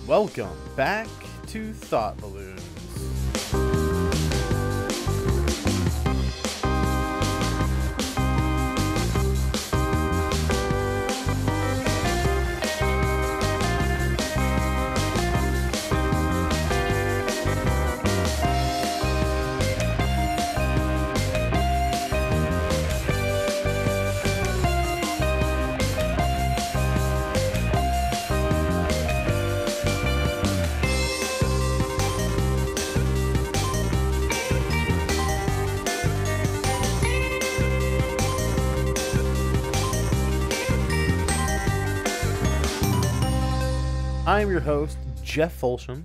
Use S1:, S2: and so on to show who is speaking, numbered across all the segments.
S1: Welcome back to Thought Balloons. I'm your host, Jeff Folsham.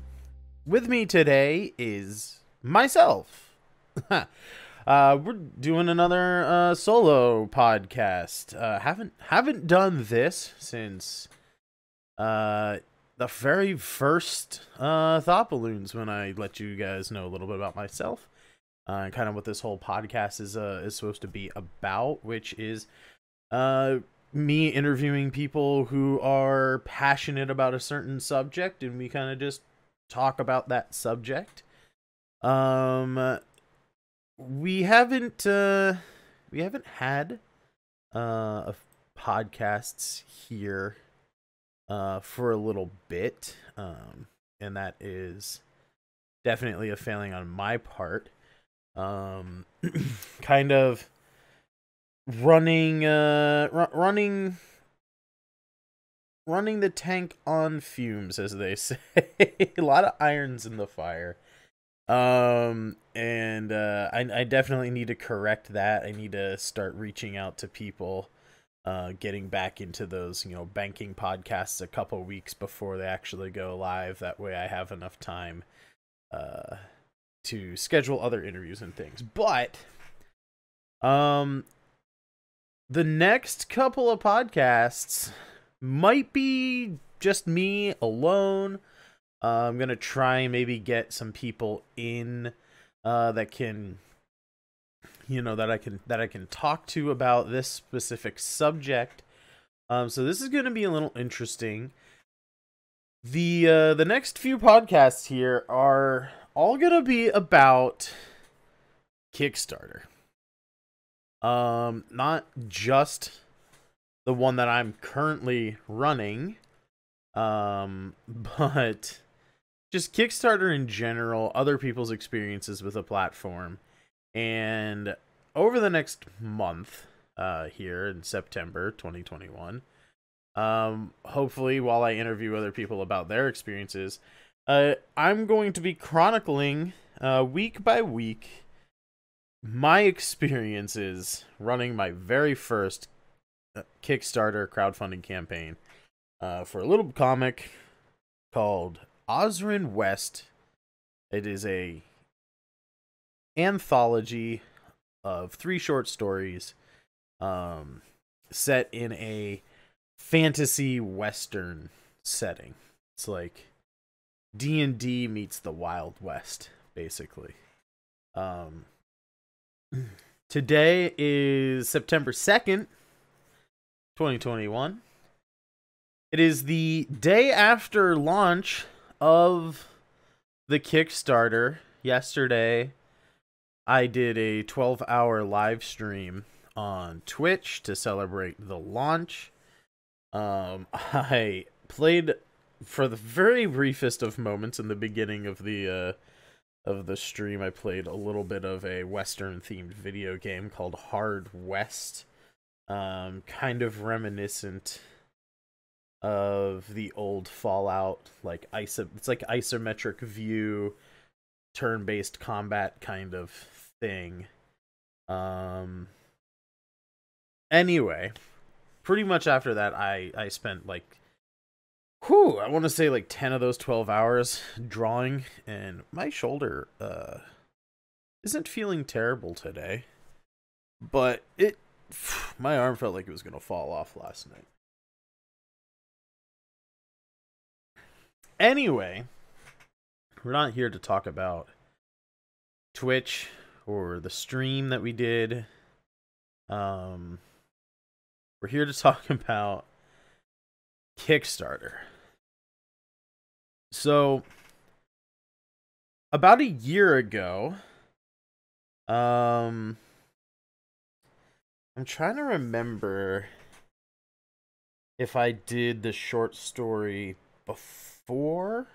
S1: With me today is myself. We're doing another solo podcast. Haven't done this since the very first Thought Balloons, when I let you guys know a little bit about myself and kind of what this whole podcast is supposed to be about, which is me interviewing people who are passionate about a certain subject, and we kind of just talk about that subject. We haven't had podcasts here for a little bit, and that is definitely a failing on my part. Kind of running the tank on fumes, as they say. A lot of irons in the fire. I definitely need to correct that. I need to start reaching out to people, getting back into those, banking podcasts a couple weeks before they actually go live. That way I have enough time to schedule other interviews and things. But the next couple of podcasts might be just me alone. I'm gonna try and maybe get some people in that can, that I can talk to about this specific subject. So this is gonna be a little interesting. The next few podcasts here are all gonna be about Kickstarter. Not just the one that I'm currently running, but just Kickstarter in general, other people's experiences with the platform. And over the next month, here in September 2021, hopefully while I interview other people about their experiences, I'm going to be chronicling, week by week, my experiences running my very first Kickstarter crowdfunding campaign for a little comic called Osrin West. It is a anthology of 3 short stories set in a fantasy western setting. It's like D&D meets the Wild West, basically. Today is September 2nd, 2021. It is the day after launch of the Kickstarter. Yesterday, I did a 12-hour live stream on Twitch to celebrate the launch. I played for the very briefest of moments in the beginning of the stream. I played a little bit of a Western-themed video game called Hard West, kind of reminiscent of the old Fallout, it's like isometric view, turn-based combat kind of thing. Anyway, pretty much after that, I spent I want to say 10 of those 12 hours drawing, and my shoulder isn't feeling terrible today, but my arm felt like it was going to fall off last night. Anyway, we're not here to talk about Twitch or the stream that we did. We're here to talk about Kickstarter. So, about a year ago, um, I'm trying to remember if I did the short story before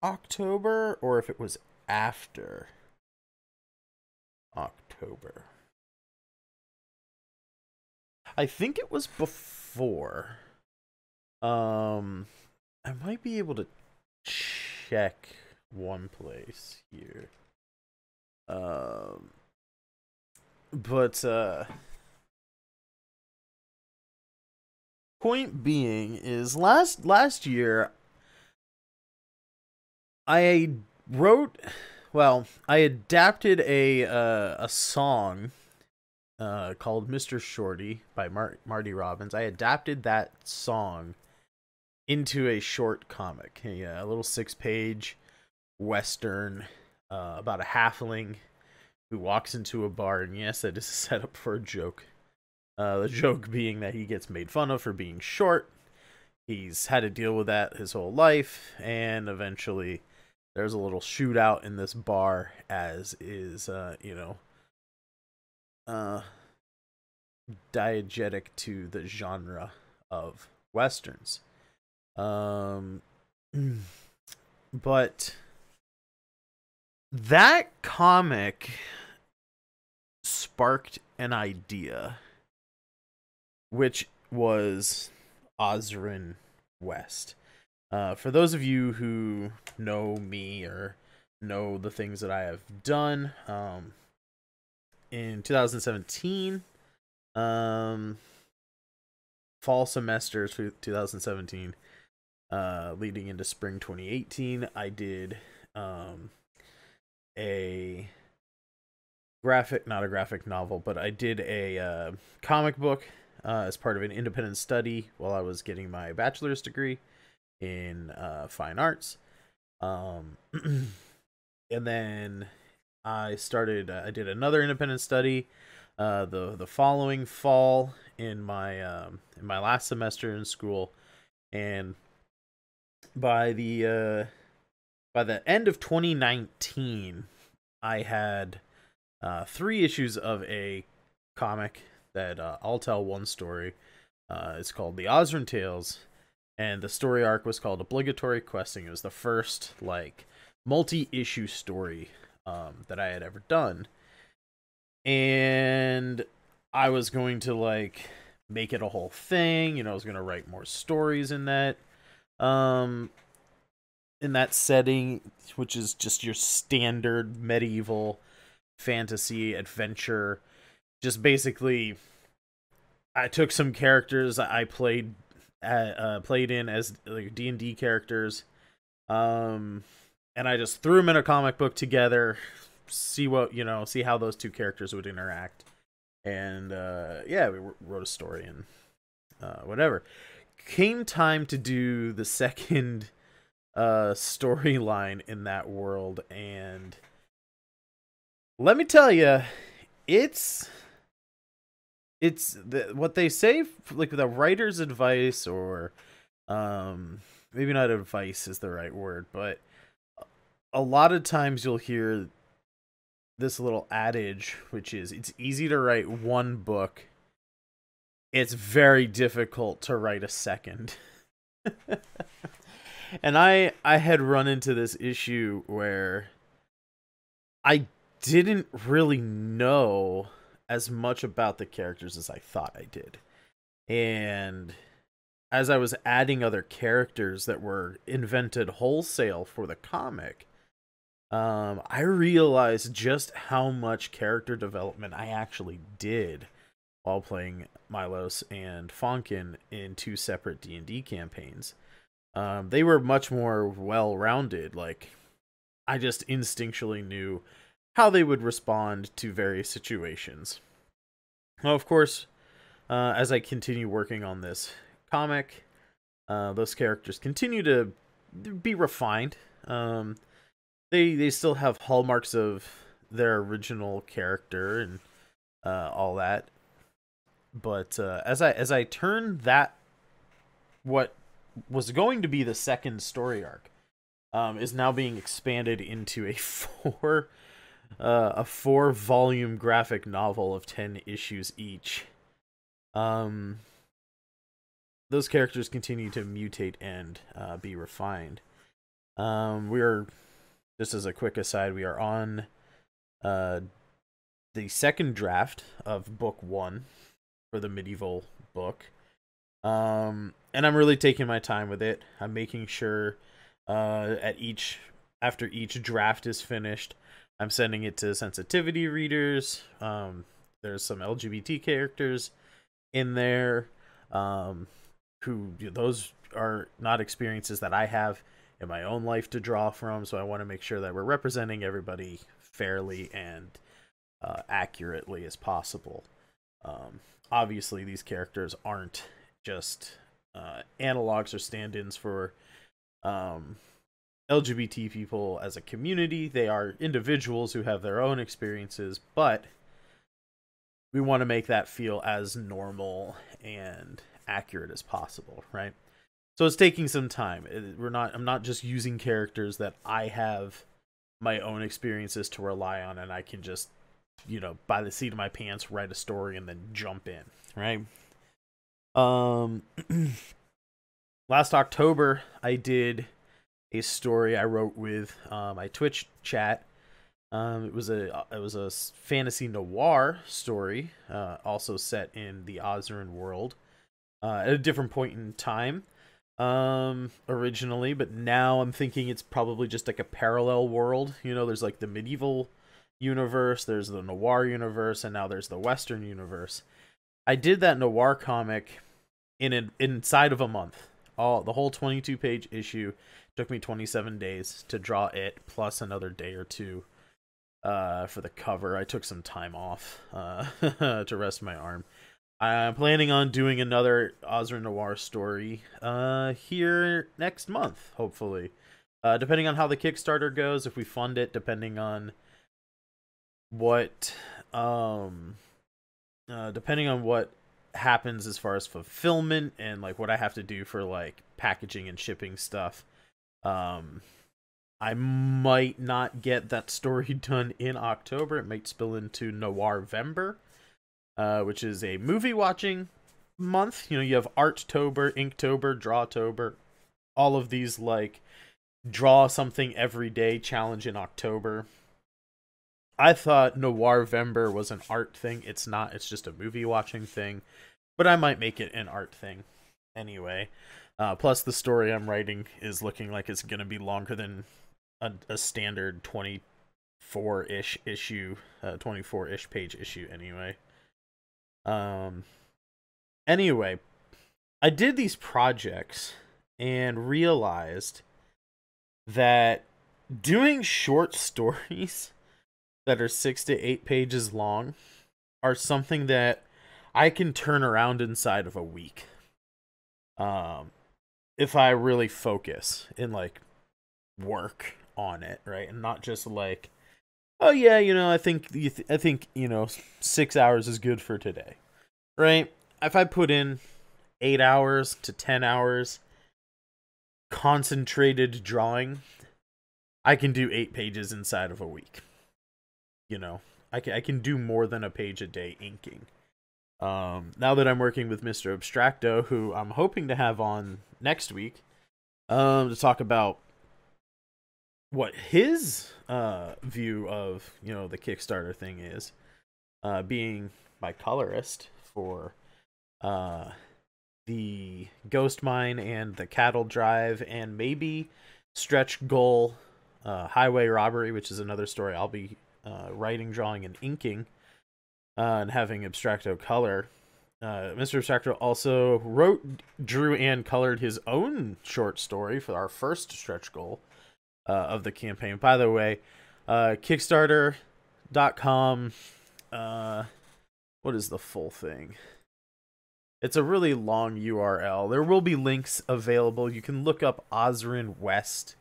S1: October or if it was after October. I think it was before. I might be able to check one place here. Um, but point being is last year I wrote, well, I adapted a song called Mr. Shorty by Marty Robbins. I adapted that song into a short comic, a little 6-page western about a halfling who walks into a bar, and yes, that is a setup for a joke. The joke being that he gets made fun of for being short. He's had to deal with that his whole life, and eventually there's a little shootout in this bar, as is, diegetic to the genre of westerns. But that comic sparked an idea, which was Osrin West. For those of you who know me or know the things that I have done, in 2017, fall semester 2017, leading into spring 2018, I did not a graphic novel, but I did a comic book as part of an independent study while I was getting my bachelor's degree in fine arts. And then I did another independent study the following fall in my last semester in school, and by the end of 2019, I had 3 issues of a comic that I'll tell one story. It's called The Osrin Tales, and the story arc was called Obligatory Questing. It was the first multi-issue story that I had ever done, and I was going to make it a whole thing. I was going to write more stories in that setting, which is just your standard medieval fantasy adventure. Just basically, I took some characters I played in as D&D characters, and I just threw them in a comic book together, see how those two characters would interact, and we wrote a story and whatever. Came time to do the second storyline in that world, and let me tell you, it's what they say, the writer's advice, or maybe not advice is the right word, but a lot of times you'll hear this little adage, which is, it's easy to write one book, it's very difficult to write a second. And I had run into this issue where I didn't really know as much about the characters as I thought I did. And as I was adding other characters that were invented wholesale for the comic, I realized just how much character development I actually did while playing Milos and Fonkin in 2 separate D&D campaigns. They were much more well-rounded. I just instinctually knew how they would respond to various situations. Well, of course, as I continue working on this comic, those characters continue to be refined. They still have hallmarks of their original character and all that. But as I turn that, what was going to be the second story arc, is now being expanded into a 4-volume graphic novel of 10 issues each. Those characters continue to mutate and be refined. We're, just as a quick aside, we are on the second draft of book 1 for the medieval book. And I'm really taking my time with it. I'm making sure after each draft is finished, I'm sending it to sensitivity readers. There's some LGBT characters in there, who, those are not experiences that I have in my own life to draw from, so I want to make sure that we're representing everybody fairly and accurately as possible. Obviously, these characters aren't just analogs or stand-ins for LGBT people as a community. They are individuals who have their own experiences, but we want to make that feel as normal and accurate as possible, right? So it's taking some time. I'm not just using characters that I have my own experiences to rely on, and I can just, by the seat of my pants, write a story and then jump in, right? Last October, I did a story I wrote with my Twitch chat. It was a fantasy noir story, also set in the Ozrin world, at a different point in time, originally, but now I'm thinking it's probably just like a parallel world. There's like the medieval universe, there's the noir universe, and now there's the Western universe. I did that noir comic inside of a month. The whole 22-page issue took me 27 days to draw it, plus another day or two for the cover. I took some time off to rest my arm. I'm planning on doing another Ozrin Noir story here next month, hopefully. Depending on how the Kickstarter goes, if we fund it, depending on what happens as far as fulfillment and like what I have to do for like packaging and shipping stuff. I might not get that story done in October. It might spill into Noirvember, which is a movie watching month. You have Arttober, Inktober, Drawtober, all of these like draw something every day challenge in October. I thought Noirvember was an art thing. It's not. It's just a movie watching thing. But I might make it an art thing anyway. Plus, the story I'm writing is looking like it's going to be longer than a standard 24-ish issue, 24-ish page issue anyway. Anyway, I did these projects and realized that doing short stories that are 6 to 8 pages long are something that I can turn around inside of a week. If I really focus and like work on it, right? And not just like, oh yeah, I think 6 hours is good for today, right? If I put in 8 hours to 10 hours concentrated drawing, I can do 8 pages inside of a week. I can do more than a page a day inking. Now that I'm working with Mr. Abstracto, who I'm hoping to have on next week, to talk about what his view of the Kickstarter thing is, being my colorist for the Ghost Mine and the Cattle Drive and maybe Stretch Goal Highway Robbery, which is another story I'll be writing, drawing, and inking, and having Abstracto color. Mr. Abstracto also wrote, drew, and colored his own short story for our first stretch goal of the campaign. By the way, Kickstarter.com, what is the full thing? It's a really long URL. There will be links available. You can look up Ozrin West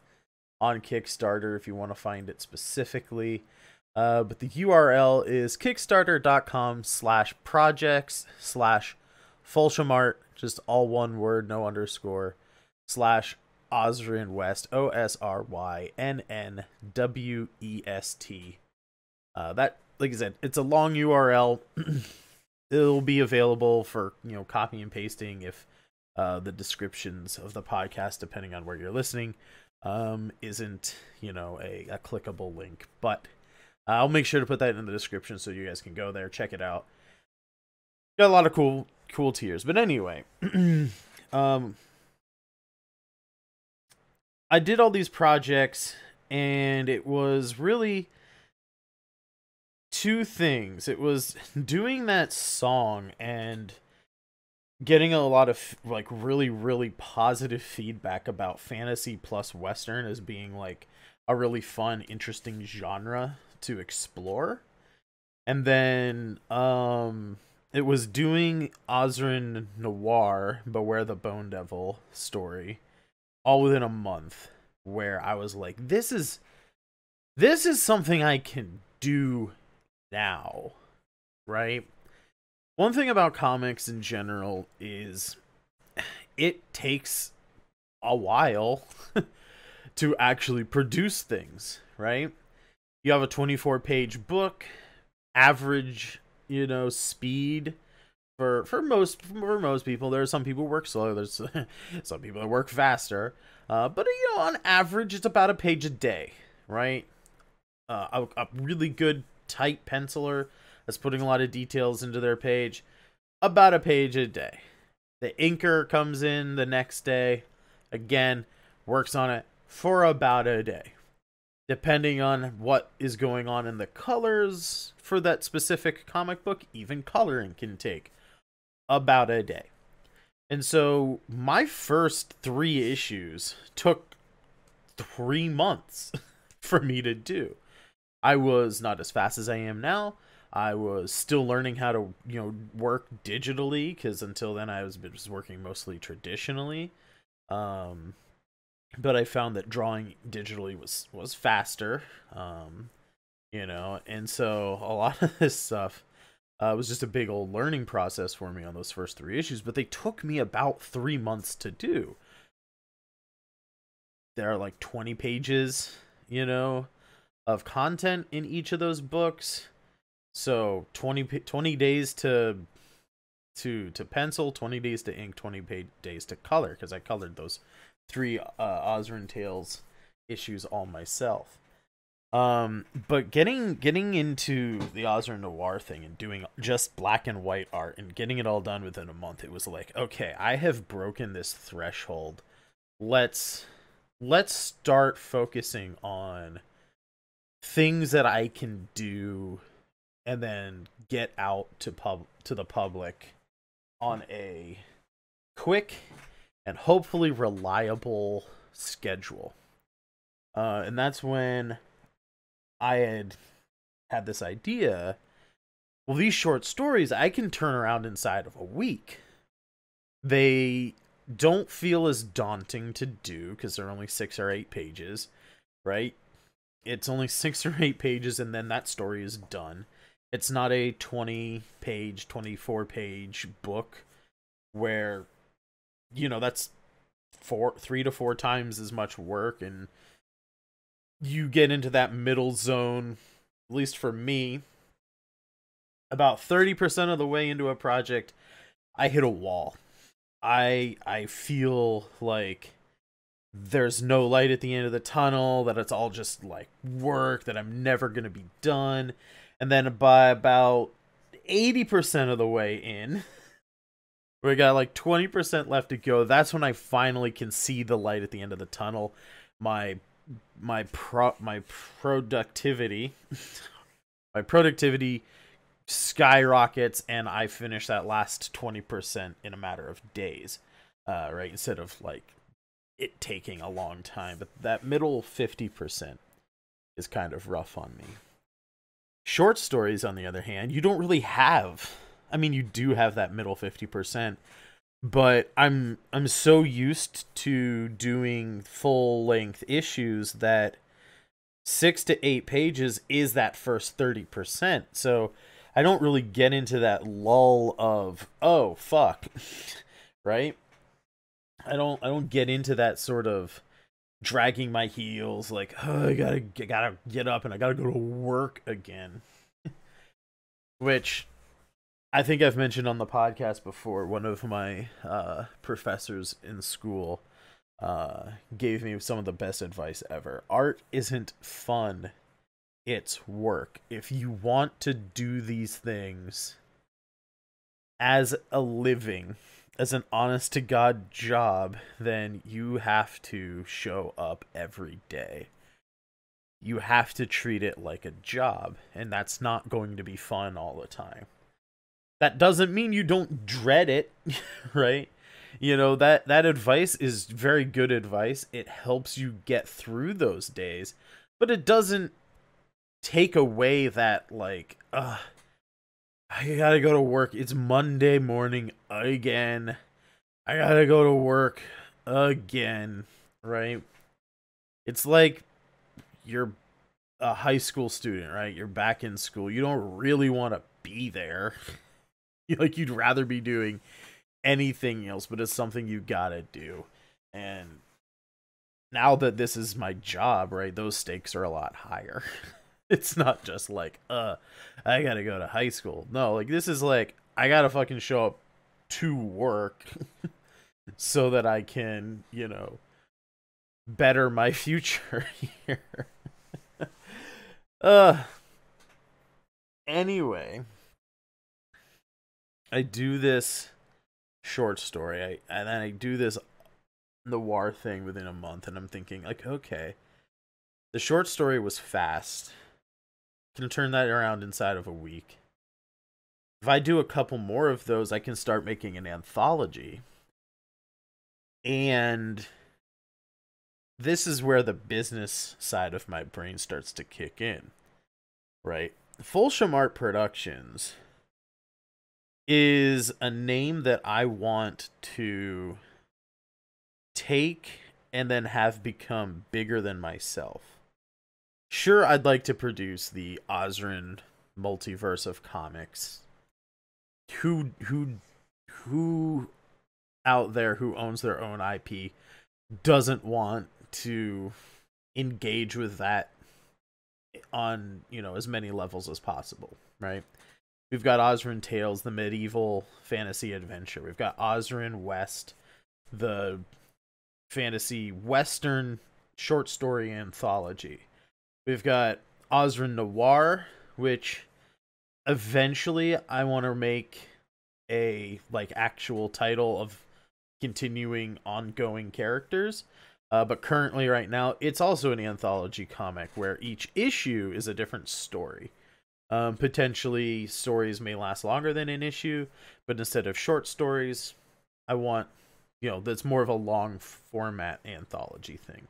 S1: on Kickstarter if you want to find it specifically. But the URL is kickstarter.com/projects/FolshamArt, just all one word, no underscore. slash Osryn West, OSRYNNWEST. That, like I said, it's a long URL. It'll be available for, copy and pasting if the descriptions of the podcast, depending on where you're listening, isn't, a clickable link. But I'll make sure to put that in the description so you guys can go there, check it out. Got a lot of cool tiers. But anyway, I did all these projects, and it was really two things. It was doing that song and getting a lot of really, really positive feedback about fantasy plus Western as being like a really fun, interesting genre to explore. And then it was doing Osryn Noir, Beware the Bone Devil story, all within a month, where I was like, this is something I can do now, right? One thing about comics in general is it takes a while to actually produce things, right? You have a 24-page book, average, speed for most people. There are some people who work slow. There's some people that work faster. But on average, it's about a page a day, right? A really good tight penciler that's putting a lot of details into their page, about a page a day. The inker comes in the next day, again, works on it for about a day. Depending on what is going on in the colors for that specific comic book, even coloring can take about a day. And so my first 3 issues took 3 months for me to do. I was not as fast as I am now. I was still learning how to, work digitally, because until then I was working mostly traditionally. But I found that drawing digitally was faster, and so a lot of this stuff was just a big old learning process for me on those first 3 issues, but they took me about 3 months to do. There are like 20 pages, of content in each of those books. So 20 days to pencil, 20 days to ink, 20 days to color, because I colored those 3 Osryn Tales issues all myself. But getting into the Osryn Noir thing and doing just black and white art and getting it all done within a month, it was like, okay, I have broken this threshold. Let's start focusing on things that I can do and then get out to the public on a quick and hopefully reliable schedule. And that's when I had this idea. Well, these short stories I can turn around inside of a week. They don't feel as daunting to do because they're only 6 or 8 pages, right? It's only 6 or 8 pages, and then that story is done. It's not a 20-page, 24-page book where, that's 3 to 4 times as much work, and you get into that middle zone, at least for me. About 30% of the way into a project, I hit a wall. I feel like there's no light at the end of the tunnel, that it's all just like work, that I'm never going to be done. And then by about 80% of the way in, we got like 20% left to go. That's when I finally can see the light at the end of the tunnel. My productivity skyrockets, and I finish that last 20% in a matter of days, right? Instead of like it taking a long time. But that middle 50% is kind of rough on me. Short stories, on the other hand, you don't really have. I mean, you do have that middle 50%, but I'm so used to doing full-length issues that 6 to 8 pages is that first 30%. So I don't really get into that lull of, oh, fuck, right? I don't get into that sort of dragging my heels, like, oh, I gotta get up and I gotta go to work again. Which I think I've mentioned on the podcast before. One of my professors in school gave me some of the best advice ever. Art isn't fun, it's work. If you want to do these things as a living, as an honest to God job, then you have to show up every day. You have to treat it like a job, and that's not going to be fun all the time. That doesn't mean you don't dread it, right? You know, that advice is very good advice. It helps you get through those days, but it doesn't take away that, like, I gotta go to work. It's Monday morning again. I gotta go to work again, right? It's like you're a high school student, right? You're back in school. You don't really want to be there. Like, you'd rather be doing anything else, but it's something you gotta do. And now that this is my job, right, those stakes are a lot higher. It's not just like, I gotta go to high school. No, like, this is like, I gotta fucking show up to work so that I can, you know, better my future here. Anyway, I do this short story, and then I do this noir thing within a month, and I'm thinking, like, okay, the short story was fast. Can turn that around inside of a week. If I do a couple more of those, I can start making an anthology. And this is where the business side of my brain starts to kick in, right? Folsham Art Productions is a name that I want to take and then have become bigger than myself. Sure, I'd like to produce the Ozrin multiverse of comics. Who out there who owns their own IP doesn't want to engage with that on, you know, as many levels as possible, right? We've got Ozrin Tales, the medieval fantasy adventure. We've got Ozrin West, the fantasy western short story anthology. We've got Ozrin Noir, which eventually I want to make a, like, actual title of continuing ongoing characters. But currently, right now, it's also an anthology comic where each issue is a different story. Potentially, stories may last longer than an issue, but instead of short stories, I want, you know, that's more of a long format anthology thing.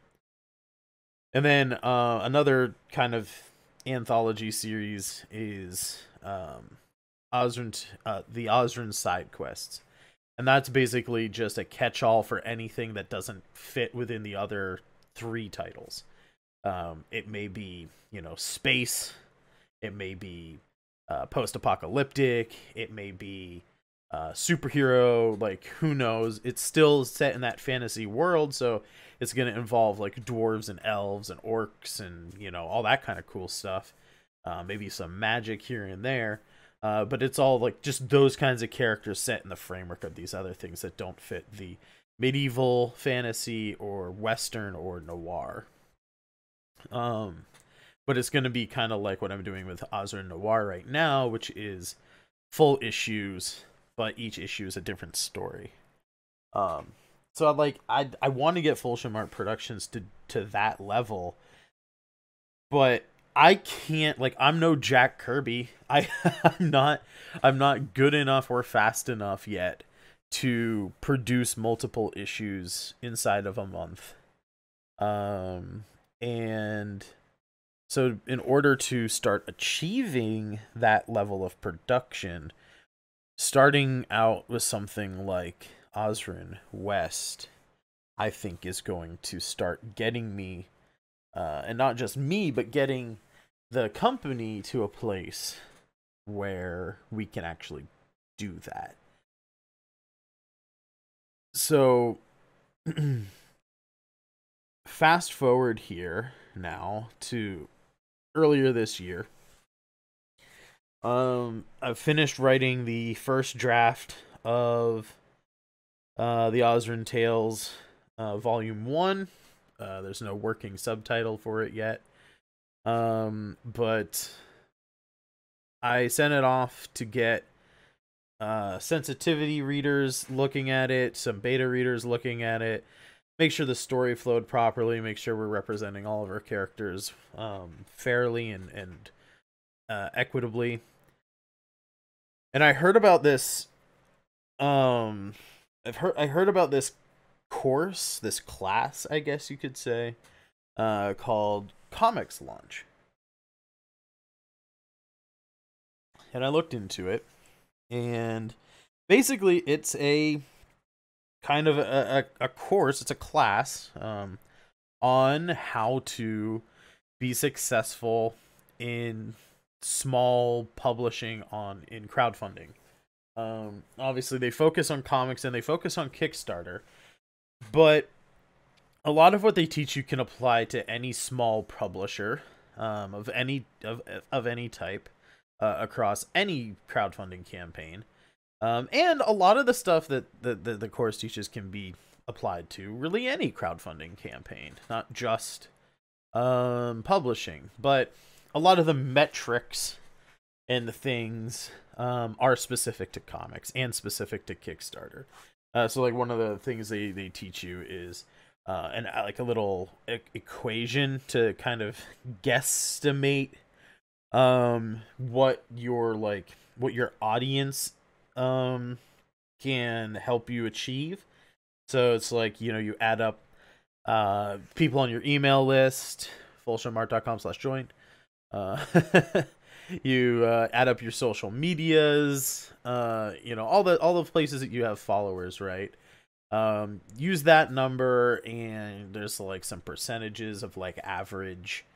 S1: And then another kind of anthology series is the Ozrin side quests. And that's basically just a catch-all for anything that doesn't fit within the other 3 titles. It may be, you know, space. It may be post-apocalyptic. It may be superhero. Like, who knows? It's still set in that fantasy world, so it's going to involve, like, dwarves and elves and orcs and, you know, all that kind of cool stuff. Maybe some magic here and there. But it's all, like, just those kinds of characters set in the framework of these other things that don't fit the medieval fantasy or western or noir. But it's going to be kind of like what I'm doing with Ozrin Noir right now, which is full issues, but each issue is a different story. So I want to get Folsham Art Productions to that level, but I can't, like, I'm no Jack Kirby. I'm not good enough or fast enough yet to produce multiple issues inside of a month. And so in order to start achieving that level of production, starting out with something like Ozrin West, I think is going to start getting me, and not just me, but getting the company to a place where we can actually do that. So fast forward here now to earlier this year. I've finished writing the first draft of the Ozrin Tales Volume 1. There's no working subtitle for it yet. But I sent it off to get sensitivity readers looking at it, some beta readers looking at it, make sure the story flowed properly, make sure we're representing all of our characters fairly and equitably. And I heard about this. I heard about this course, this class, I guess you could say, called Comics Launch. And I looked into it, and basically it's a kind of a course, it's a class on how to be successful in small publishing in crowdfunding. Obviously they focus on comics and they focus on Kickstarter, but a lot of what they teach you can apply to any small publisher of any type across any crowdfunding campaign. And a lot of the stuff that the course teaches can be applied to really any crowdfunding campaign, not just publishing, but a lot of the metrics and the things are specific to comics and specific to Kickstarter. So like one of the things they teach you is a little equation to kind of guesstimate what your audience can help you achieve. So it's like, you add up people on your email list, folshamart.com/join. You add up your social medias, all the places that you have followers, right? Use that number, and there's like some percentages of like average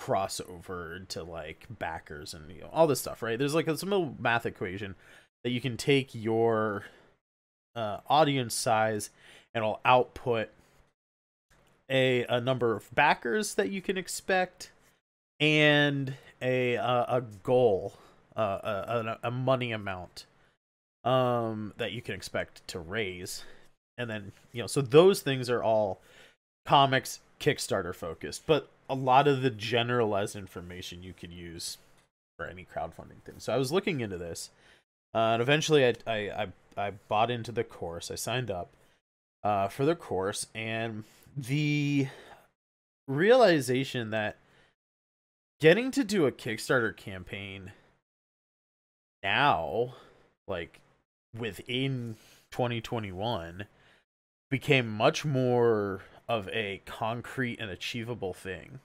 S1: crossover to like backers and all this stuff, right? There's like some little math equation that you can take your audience size, and it'll output a number of backers that you can expect, and a goal, a money amount that you can expect to raise. And then so those things are all comics Kickstarter focused, but a lot of the generalized information you could use for any crowdfunding thing. So I was looking into this, and eventually I bought into the course. I signed up for the course, and the realization that getting to do a Kickstarter campaign now, like within 2021, became much more of a concrete and achievable thing.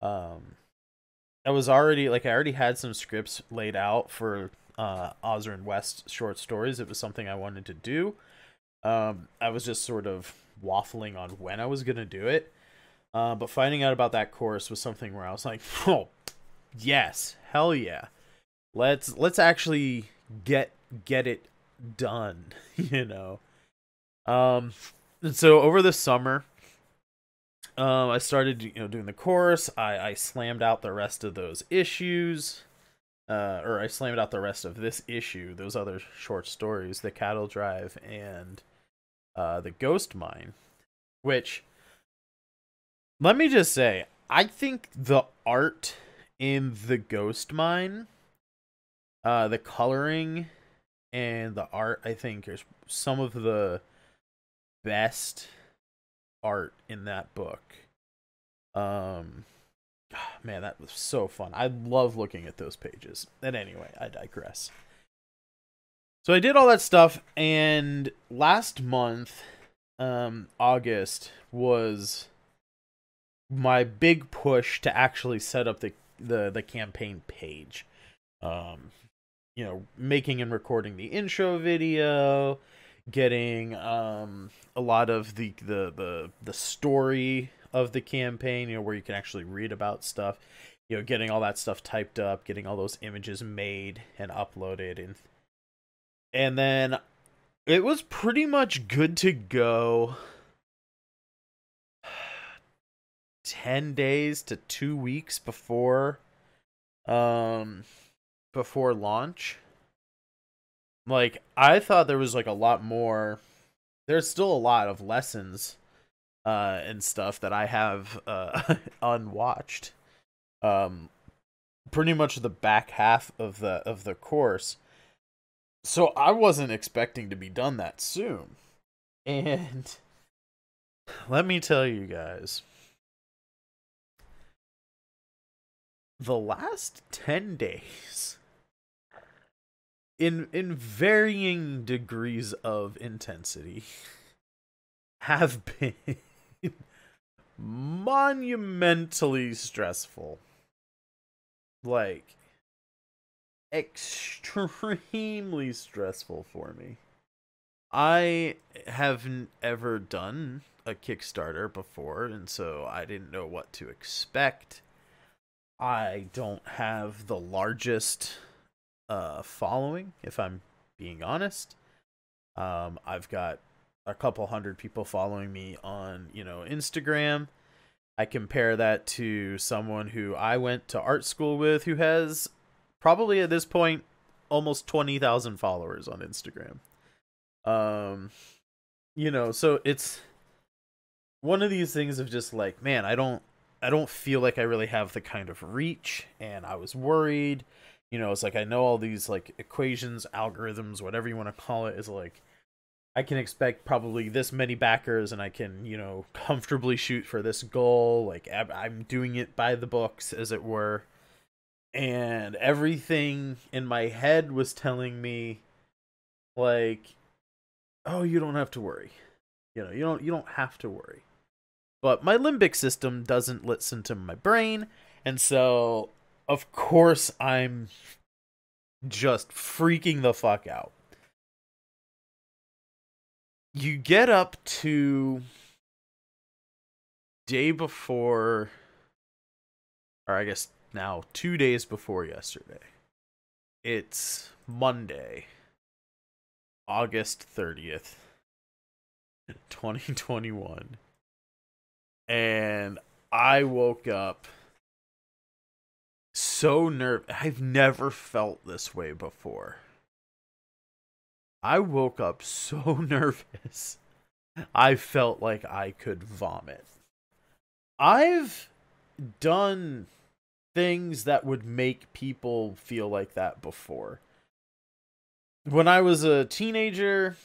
S1: I already had some scripts laid out for Ozrin West short stories. It was something I wanted to do. I was just sort of waffling on when I was gonna do it. But finding out about that course was something where I was like, oh, yes, hell yeah. Let's actually get it done, And so over the summer, I started, doing the course. I slammed out the rest of those issues, or I slammed out the rest of this issue, those other short stories, the Cattle Drive and the Ghost Mine, which, let me just say, I think the art in the Ghost Mine, the coloring and the art, I think is some of the best art in that book. Man, that was so fun. I love looking at those pages. And anyway, I digress. So I did all that stuff, and last month, August, was my big push to actually set up the campaign page. Making and recording the intro video, getting a lot of the story of the campaign, where you can actually read about stuff, getting all that stuff typed up, getting all those images made and uploaded, and then It was pretty much good to go 10 days to 2 weeks um before launch. Like, I thought there was like a lot more. There's still a lot of lessons and stuff that I have unwatched. Um Pretty much the back half of the course. So I wasn't expecting to be done that soon. And let me tell you guys, the last 10 days, in varying degrees of intensity, have been monumentally stressful. Like, extremely stressful for me. I haven't ever done a Kickstarter before, and so I didn't know what to expect. I don't have the largest following, if I'm being honest. I've got a couple hundred people following me on, Instagram. I compare that to someone who I went to art school with, who has probably at this point almost 20,000 followers on Instagram. So it's one of these things of just like, man, I don't feel like I really have the kind of reach, and I was worried. It's like, I know all these like equations, algorithms, whatever you want to call it, is like, I can expect probably this many backers, and I can, comfortably shoot for this goal. Like, I'm doing it by the books, as it were. And everything in my head was telling me, like, oh, you don't have to worry. You don't have to worry. But my limbic system doesn't listen to my brain, and so of course I'm just freaking the fuck out. You get up to day before, or I guess now 2 days before yesterday. It's Monday, August 30th, 2021. And I woke up so nervous. I've never felt this way before. I woke up so nervous. I felt like I could vomit. I've done things that would make people feel like that before. When I was a teenager,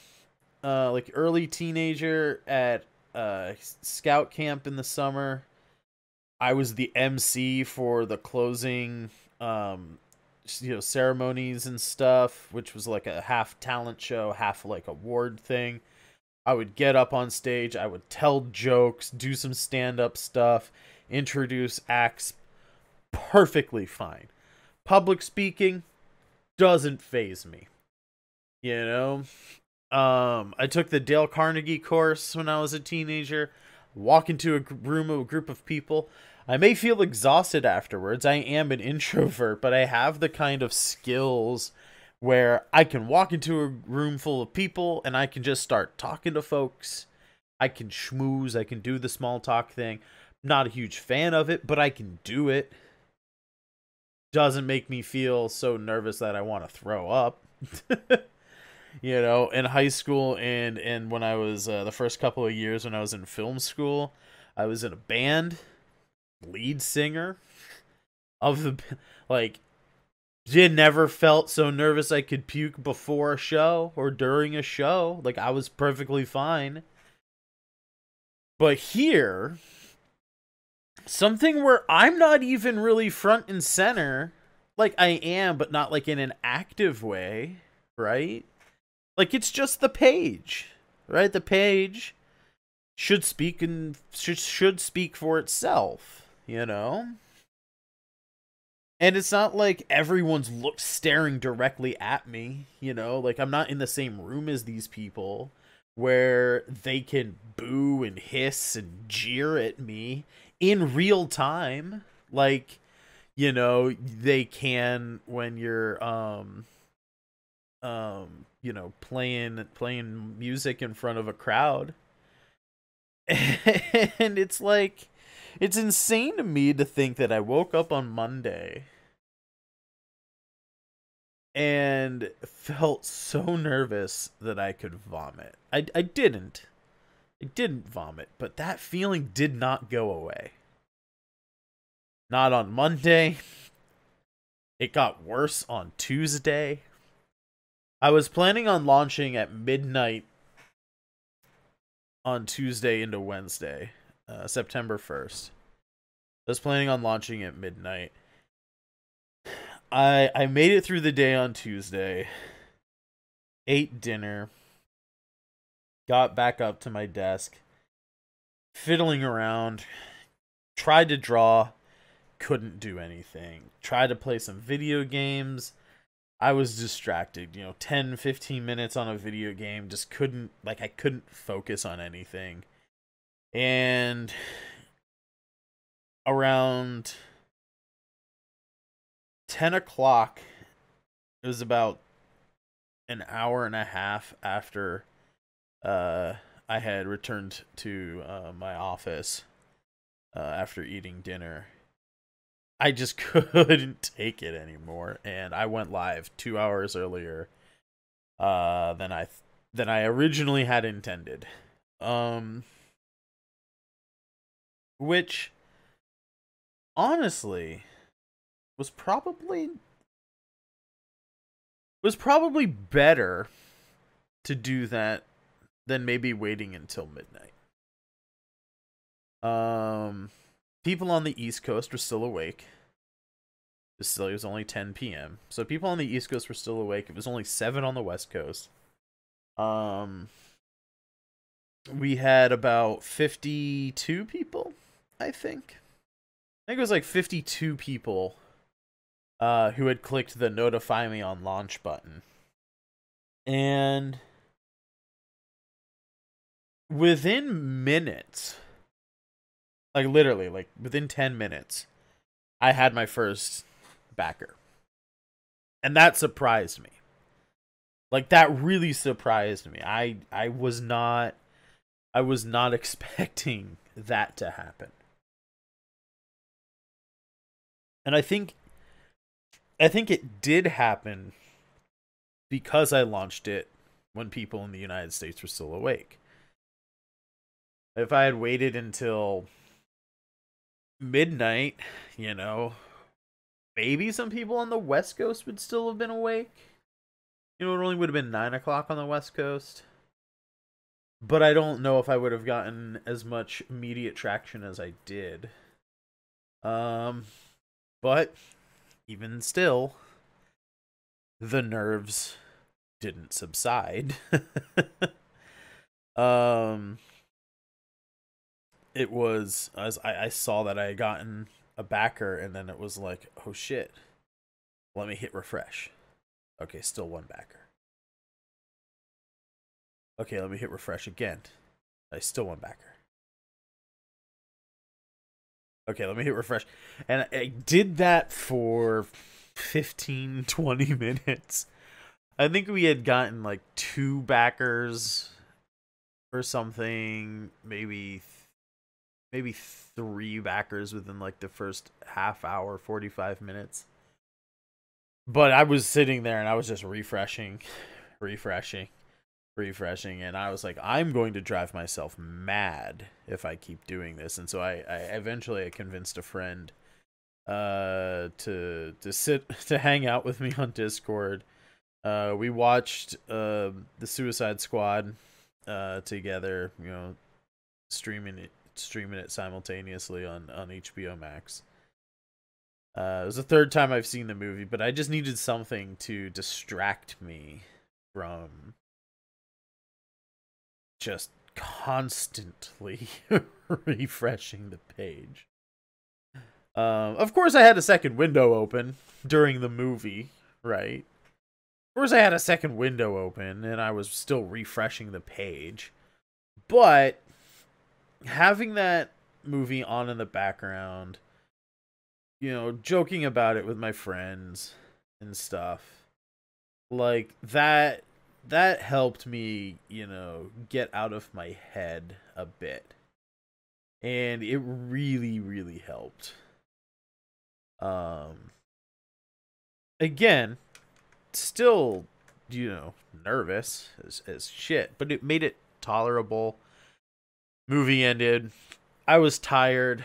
S1: like early teenager at scout camp in the summer, I was the MC for the closing ceremonies and stuff, which was like a half talent show, half like award thing. I would get up on stage, I would tell jokes, do some stand-up stuff, introduce acts, perfectly fine. Public speaking doesn't faze me. I took the Dale Carnegie course when I was a teenager. Walk into a room of a group of people. I may feel exhausted afterwards. I am an introvert, but I have the kind of skills where I can walk into a room full of people and I can just start talking to folks. I can schmooze. I can do the small talk thing. Not a huge fan of it, but I can do it. Doesn't make me feel so nervous that I want to throw up. In high school and when I was the first couple of years when I was in film school, I was in a band, lead singer of the, like, you never felt so nervous I could puke before a show or during a show. Like, I was perfectly fine. But here, something where I'm not even really front and center, like I am, but not like in an active way, right? Like, it's just the page, right? The page should speak and should speak for itself, And it's not like everyone's staring directly at me, Like, I'm not in the same room as these people where they can boo and hiss and jeer at me in real time, like, they can when you're playing music in front of a crowd. And it's like, it's insane to me to think that I woke up on Monday and felt so nervous that I could vomit. I didn't. I didn't vomit, but that feeling did not go away. Not on Monday. It got worse on Tuesday. I was planning on launching at midnight on Tuesday into Wednesday, September 1st. I was planning on launching at midnight. I made it through the day on Tuesday, ate dinner, got back up to my desk, fiddling around, tried to draw, couldn't do anything. Tried to play some video games. I was distracted, 10, 15 minutes on a video game, just I couldn't focus on anything. And around 10 o'clock, it was about an hour and a half after I had returned to my office after eating dinner. I just couldn't take it anymore, and I went live 2 hours earlier than I originally had intended. Which honestly was probably better to do that than maybe waiting until midnight. People on the East Coast were still awake. It was only 10 p.m. So people on the East Coast were still awake. It was only 7 on the West Coast. We had about 52 people, I think. I think it was like 52 people who had clicked the notify me on launch button. And within minutes, like literally, like within 10 minutes, I had my first backer. And that surprised me. Like that really surprised me. I was not expecting that to happen. And I think it did happen because I launched it when people in the United States were still awake. If I had waited until midnight, maybe some people on the West Coast would still have been awake. It only would have been 9 o'clock on the West Coast. But I don't know if I would have gotten as much immediate traction as I did. But even still, the nerves didn't subside. It was, as I saw that I had gotten a backer, and then it was like, oh shit, let me hit refresh. Okay, still one backer. Okay, let me hit refresh again. I still one backer. Okay, let me hit refresh. And I did that for 15, 20 minutes. I think we had gotten like 2 backers or something, maybe 3 backers within like the first half hour, 45 minutes. But I was sitting there and I was just refreshing, and I was like, I'm going to drive myself mad if I keep doing this. And so I eventually convinced a friend to hang out with me on Discord. We watched the Suicide Squad together, streaming it simultaneously on HBO Max. It was the 3rd time I've seen the movie, but I just needed something to distract me from just constantly refreshing the page. Of course, I had a second window open during the movie, right? Of course, I had a second window open, and I was still refreshing the page. But having that movie on in the background, joking about it with my friends and stuff, like that helped me, get out of my head a bit. And it really, really helped. Um Again, still, nervous as shit, but it made it tolerable. Movie ended. I was tired.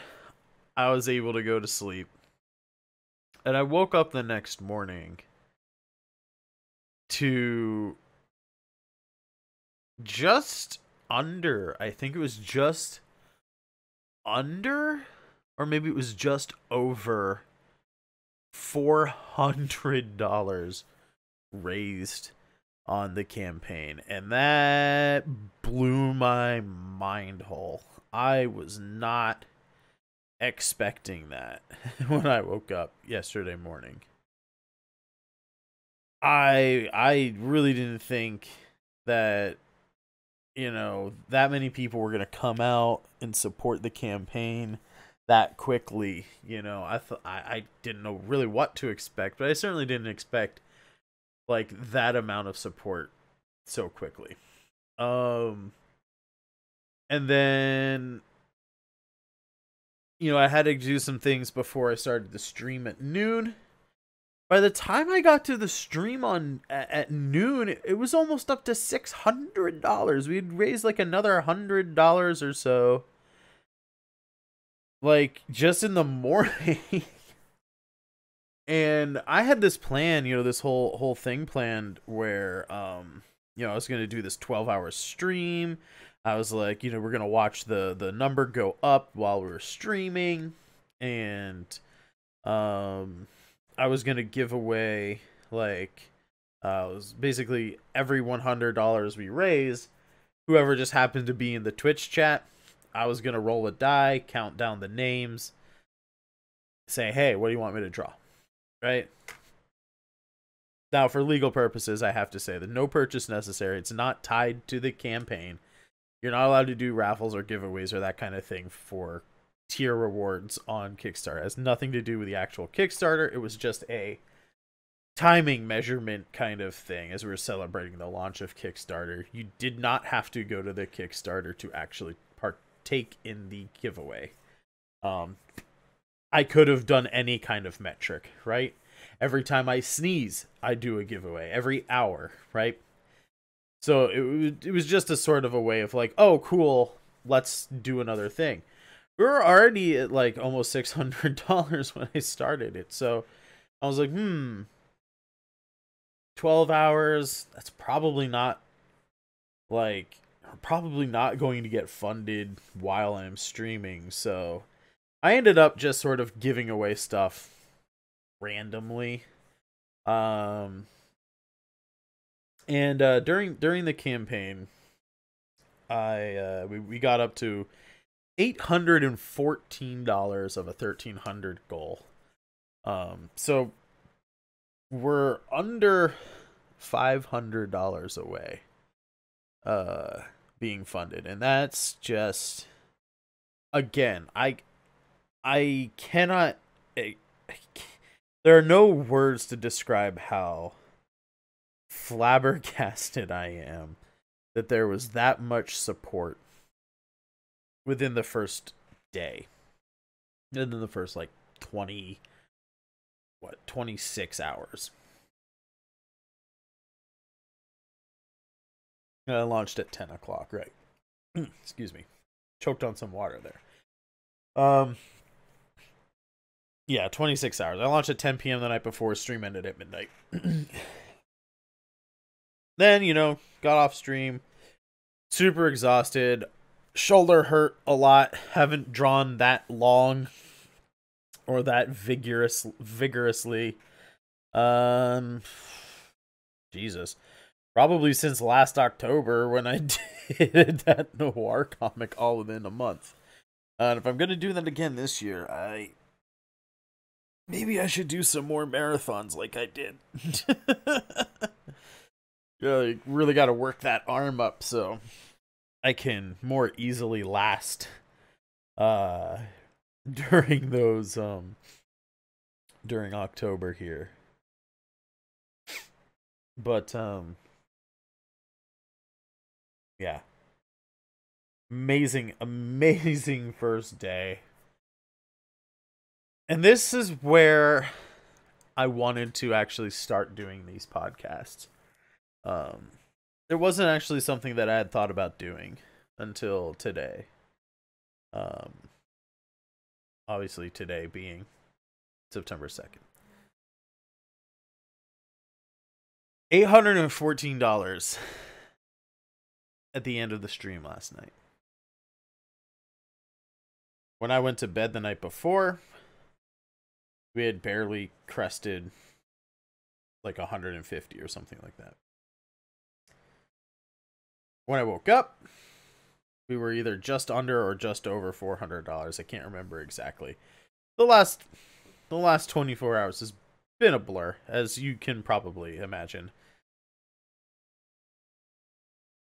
S1: I was able to go to sleep. And I woke up the next morning to just under, I think it was just under, or maybe it was just over $400 raised on the campaign. And that blew my mind hole. I was not expecting that when I woke up yesterday morning. I really didn't think that that many people were going to come out and support the campaign that quickly. I didn't know really what to expect, but I certainly didn't expect like that amount of support so quickly. And then I had to do some things before I started the stream at noon. By the time I got to the stream at noon, it was almost up to $600. We'd raised like another $100 or so, like just in the morning. And I had this plan, this whole thing planned where I was gonna do this 12-hour stream. I was like, we're gonna watch the number go up while we were streaming, and I was gonna give away like it was basically every $100 we raise, whoever just happened to be in the Twitch chat, I was gonna roll a die, count down the names, say, hey, what do you want me to draw? Right? Now, for legal purposes, I have to say that no purchase necessary. It's not tied to the campaign. You're not allowed to do raffles or giveaways or that kind of thing for tier rewards on Kickstarter. It has nothing to do with the actual Kickstarter. It was just a timing measurement kind of thing as we were celebrating the launch of Kickstarter. You did not have to go to the Kickstarter to actually partake in the giveaway. I could have done any kind of metric, right? Every time I sneeze, I do a giveaway. Every hour, right? So it was just a sort of a way of like, oh, cool, let's do another thing. We were already at like almost $600 when I started it. So I was like, 12 hours, that's probably not going to get funded while I'm streaming. So I ended up just sort of giving away stuff randomly. And during the campaign, we got up to $814 of a $1,300 goal. So we're under $500 away being funded, and that's just, again, I cannot, there are no words to describe how flabbergasted I am that there was that much support within the first day, and then the first like 26 hours. I launched at 10 o'clock, right? Excuse me. Choked on some water there. Yeah, 26 hours. I launched at 10 p.m. the night before, stream ended at midnight. Then, got off stream, super exhausted, shoulder hurt a lot, haven't drawn that long or that vigorously. Jesus. Probably since last October when I did that noir comic all within a month. And if I'm going to do that again this year, maybe I should do some more marathons like I did. Really got to work that arm up so I can more easily last during those during October here. But yeah. Amazing first day. And this is where I wanted to actually start doing these podcasts. Um, there wasn't actually something that I had thought about doing until today. Um, obviously, today being September 2nd. $814 at the end of the stream last night. When I went to bed the night before, we had barely crested like 150 or something like that. When I woke up, we were either just under or just over $400. I can't remember exactly. The last 24 hours has been a blur, as you can probably imagine.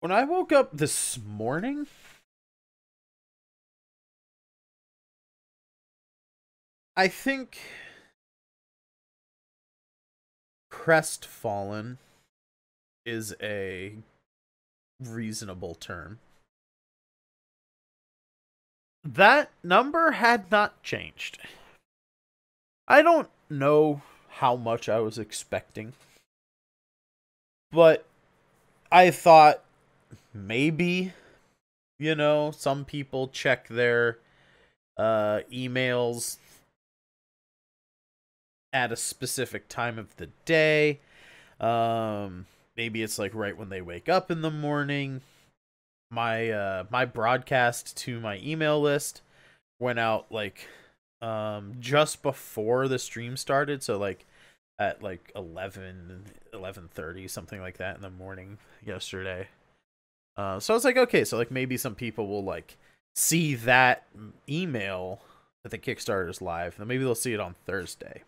S1: When I woke up this morning, I think crestfallen is a reasonable term. That number had not changed. I don't know how much I was expecting, but I thought maybe, some people check their emails at a specific time of the day. Maybe it's like right when they wake up in the morning. My broadcast to my email list went out like just before the stream started, so like at like 11:30, something like that in the morning yesterday. So I was like, okay, so like maybe some people will like see that email that the Kickstarter's live, and maybe they'll see it on Thursday.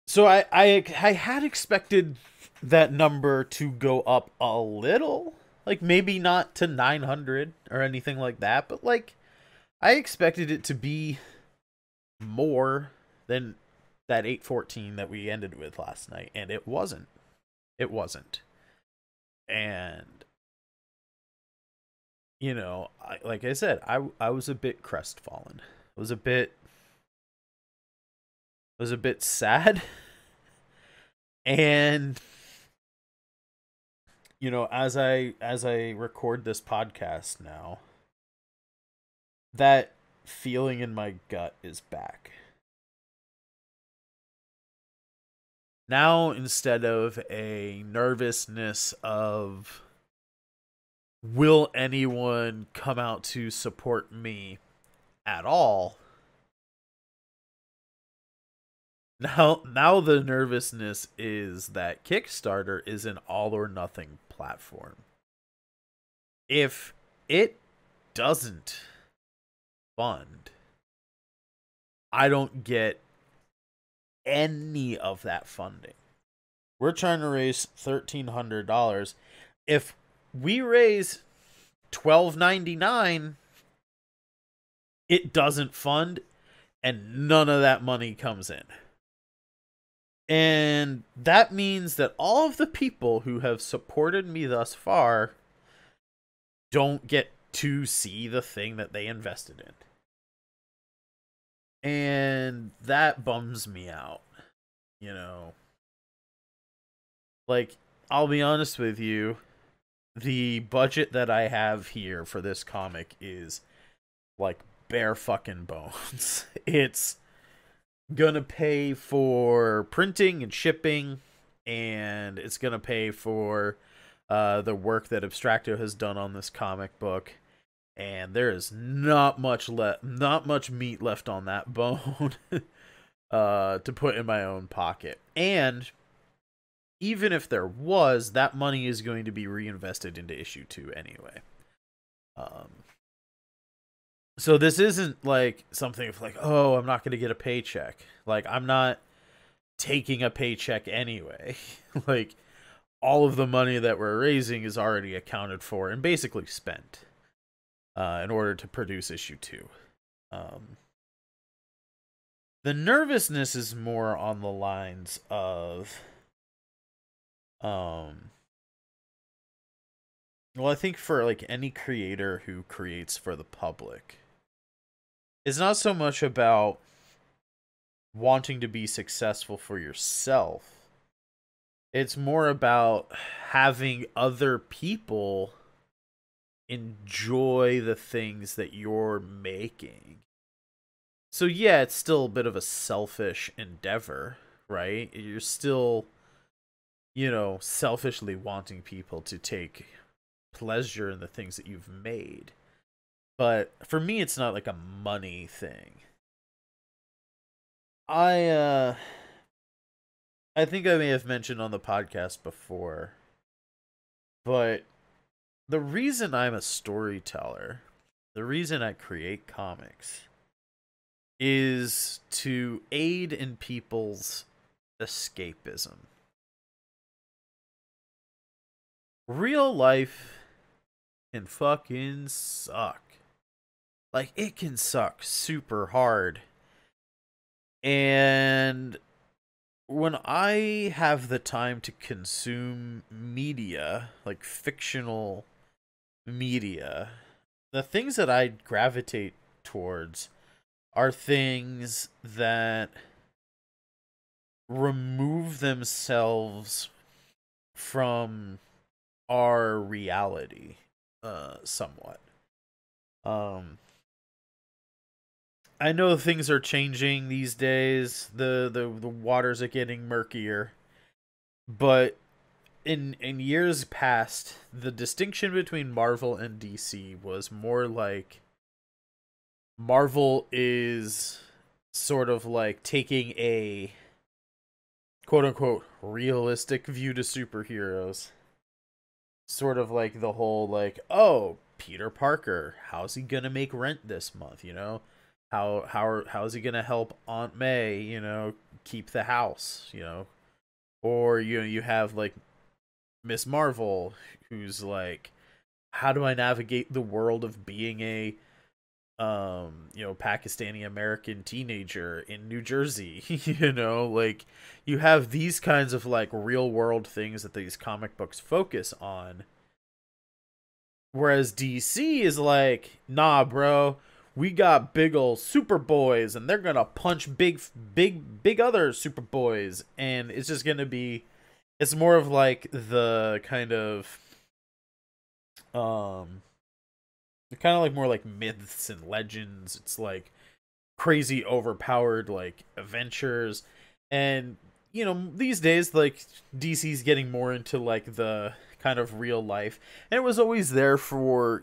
S1: So I had expected that number to go up a little, like maybe not to 900 or anything like that, but like I expected it to be more than that 814 that we ended with last night, and it wasn't. It wasn't. And like I said, I was a bit crestfallen. I was a bit sad. And as I record this podcast now, that feeling in my gut is back. Now, instead of a nervousness of will anyone come out to support me at all, now the nervousness is that Kickstarter is an all or nothing platform. If it doesn't fund, I don't get any of that funding. We're trying to raise $1,300. If we raise $1,299, it doesn't fund, and none of that money comes in. And that means that all of the people who have supported me thus far don't get to see the thing that they invested in. And that bums me out, Like, I'll be honest with you, the budget that I have here for this comic is, like, bare fucking bones. It's gonna pay for printing and shipping, and it's gonna pay for the work that Abstracto has done on this comic book, and there is not much meat left on that bone to put in my own pocket. And even if there was, that money is going to be reinvested into issue 2 anyway. So this isn't like something of like, oh, I'm not going to get a paycheck. Like, I'm not taking a paycheck anyway. Like, all of the money that we're raising is already accounted for and basically spent in order to produce issue 2. The nervousness is more on the lines of Um, well, I think for like any creator who creates for the public, it's not so much about wanting to be successful for yourself. It's more about having other people enjoy the things that you're making. So yeah, it's still a bit of a selfish endeavor, right? You're still, selfishly wanting people to take pleasure in the things that you've made. But for me, it's not like a money thing. I uh I think I may have mentioned on the podcast before, but the reason I'm a storyteller, the reason I create comics is to aid in people's escapism. Real life can fucking suck. Like, it can suck super hard. And when I have the time to consume media, like fictional media, the things that I gravitate towards are things that remove themselves from our reality somewhat. I know things are changing these days. The waters are getting murkier, but in years past, the distinction between Marvel and DC was more like Marvel is sort of like taking a quote unquote realistic view to superheroes. Sort of like the whole like, oh, Peter Parker, how's he gonna make rent this month, how's he gonna help Aunt May, keep the house, or you have like Miss Marvel, who's like, how do I navigate the world of being a Pakistani American teenager in New Jersey? Like, you have these kinds of like real world things that these comic books focus on, whereas DC is like, nah, bro, we got big ol' Superboys, and they're gonna punch big other Superboys, and it's just gonna be, it's more of like the um kind of like more like myths and legends. It's like crazy overpowered like adventures, and these days like DC's getting more into like the kind of real life, and it was always there for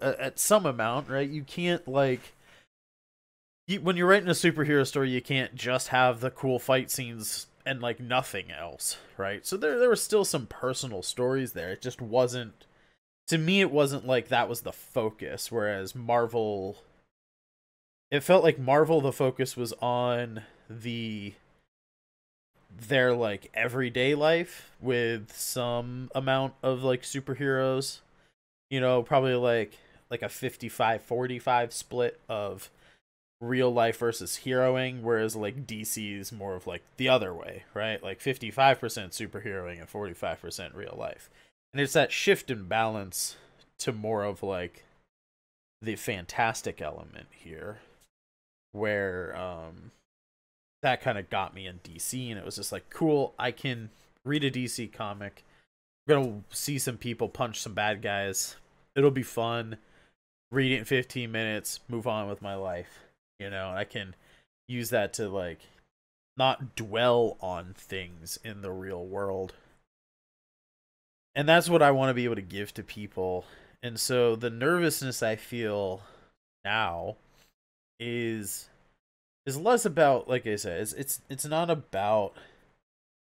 S1: at some amount, right? You can't like, when you're writing a superhero story, you can't just have the cool fight scenes and like nothing else, right? So there were still some personal stories there. It just wasn't, to me, it wasn't like that was the focus, whereas Marvel, it felt like Marvel, the focus was on their like everyday life with some amount of like superheroes, probably like a 55-45 split of real life versus heroing, whereas like DC is more of like the other way, right? Like 55% superheroing and 45% real life. And it's that shift in balance to more of like the fantastic element here, where that kind of got me in DC, and it was just like, cool, I can read a DC comic. I'm gonna see some people punch some bad guys. It'll be fun. Read it in 15 minutes, move on with my life. I can use that to like not dwell on things in the real world. And that's what I want to be able to give to people. And so the nervousness I feel now is less about, like I said, it's not about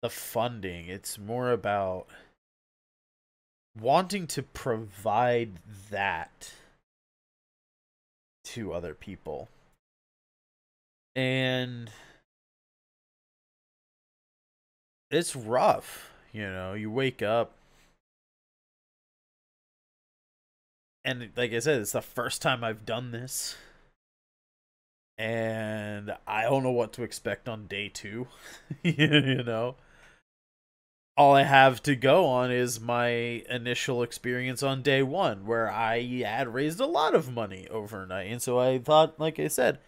S1: the funding. It's more about wanting to provide that to other people. And it's rough, you wake up, and like I said, it's the first time I've done this, and I don't know what to expect on day 2. you know all I have to go on is my initial experience on day one, where I had raised a lot of money overnight. And so I thought, like I said,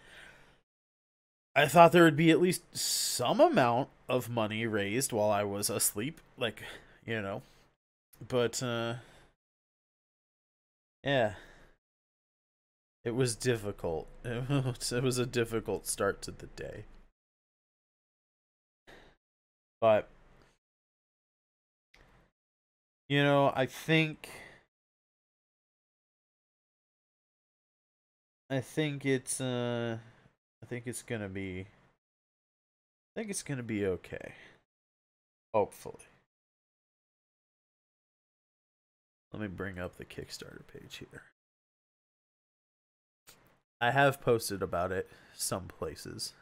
S1: I thought there would be at least some amount of money raised while I was asleep. Like, you know. But, yeah. It was difficult. It was a difficult start to the day. But, you know, I think it's I think it's gonna be I think it's gonna be okay. Hopefully. Let me bring up the Kickstarter page here. I have posted about it some places.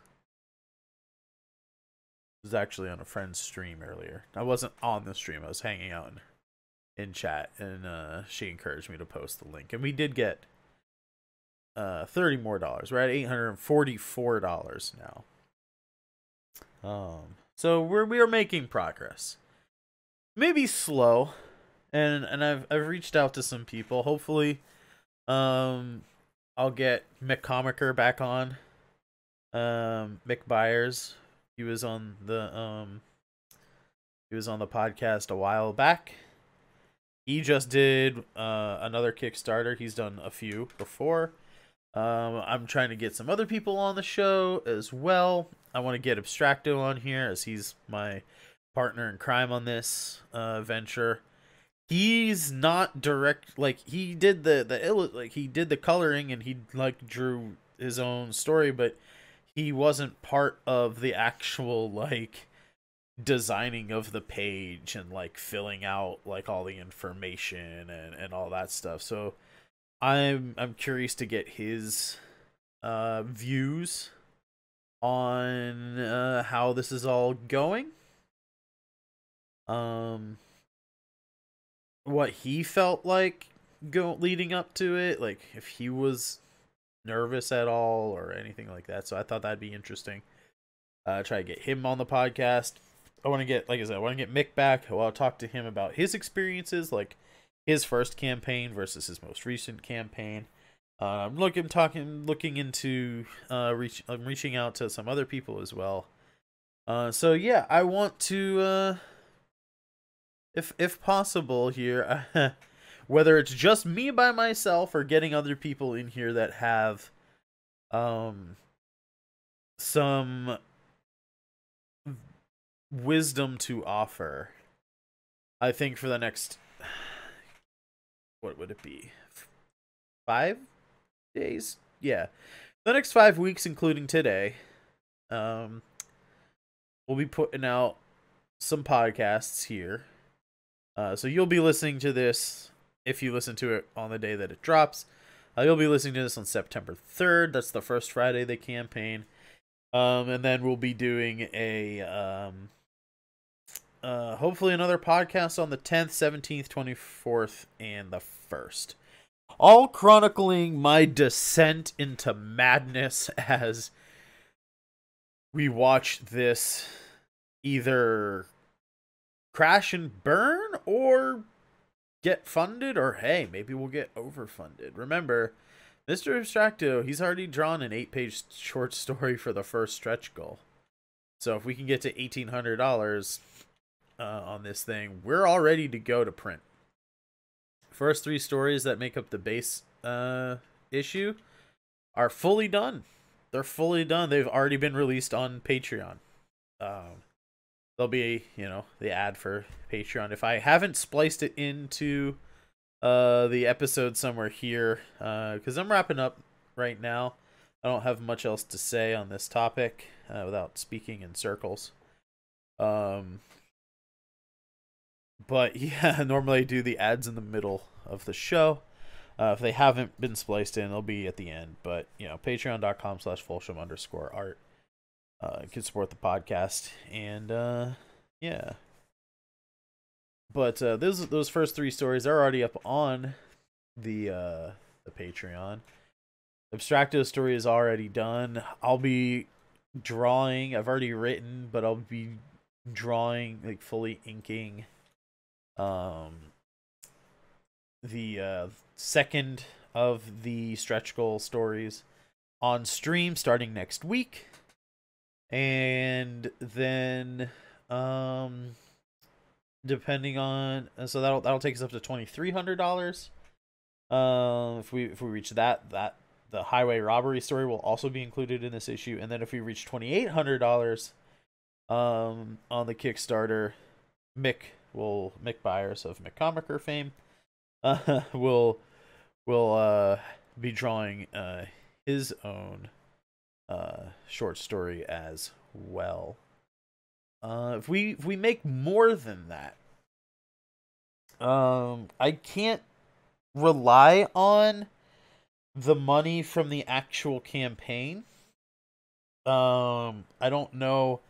S1: It was actually on a friend's stream earlier. I wasn't on the stream, I was hanging out in chat, and she encouraged me to post the link. And we did get $30 more. We're at $844 now. So we are making progress. Maybe slow, and I've reached out to some people. Hopefully, I'll get Mick Comiker back on. Mick Byers, he was on the podcast a while back. He just did another Kickstarter. He's done a few before. I'm trying to get some other people on the show as well. I want to get Abstracto on here, as he's my partner in crime on this venture. He's not direct, like, he did he did the coloring, and he like drew his own story, but he wasn't part of the actual like designing of the page and like filling out like all the information and all that stuff. So I'm curious to get his views on how this is all going. What he felt like leading up to it, like if he was nervous at all or anything like that. So I thought that'd be interesting. Try to get him on the podcast. I want to get, like I said, I want to get Mick back. I'll talk to him about his experiences, like his first campaign versus his most recent campaign. I'm looking into reaching out to some other people as well. So yeah, I want to, if possible here, whether it's just me by myself or getting other people in here that have some wisdom to offer. I think for the next, what would it be, 5 days? Yeah, the next 5 weeks, including today, we'll be putting out some podcasts here. So you'll be listening to this, if you listen to it on the day that it drops. You'll be listening to this on September 3rd. That's the first Friday of the campaign. And then we'll be doing a hopefully another podcast on the 10th, 17th, 24th, and the 1st. All chronicling my descent into madness as we watch this either crash and burn or get funded, or hey, maybe we'll get overfunded. Remember, Mr. Abstracto, he's already drawn an 8-page short story for the first stretch goal. So if we can get to $1,800 on this thing, we're all ready to go to print. First 3 stories that make up the base issue are fully done. They're fully done. They've already been released on Patreon. There'll be, the ad for Patreon. If I haven't spliced it into the episode somewhere here, because I'm wrapping up right now. I don't have much else to say on this topic without speaking in circles. But yeah, normally I do the ads in the middle of the show. If they haven't been spliced in, they'll be at the end. But, patreon.com/Folsham_art. You can support the podcast. And, yeah. But those first 3 stories are already up on the Patreon. Abstracto's story is already done. I'll be drawing. I've already written, but I'll be drawing, like fully inking the second of the stretch goal stories on stream starting next week. And then depending on, so that'll take us up to $2,300. If we reach that the highway robbery story will also be included in this issue. And then if we reach $2,800 on the Kickstarter, Mick Byers of McComicker fame will be drawing his own short story as well. If we make more than that, I can't rely on the money from the actual campaign. I don't know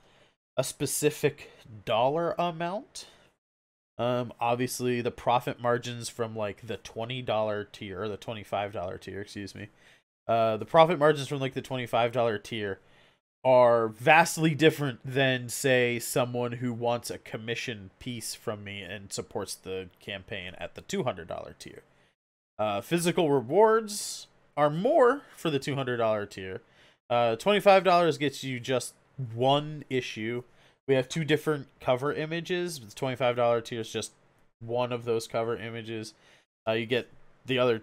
S1: a specific dollar amount. Obviously the profit margins from like the $20 tier, or the $25 tier, excuse me. The profit margins from like the $25 tier are vastly different than, say, someone who wants a commission piece from me and supports the campaign at the $200 tier. Physical rewards are more for the $200 tier. $25 gets you just one issue. We have two different cover images. The $25 tier is just one of those cover images. You get the other,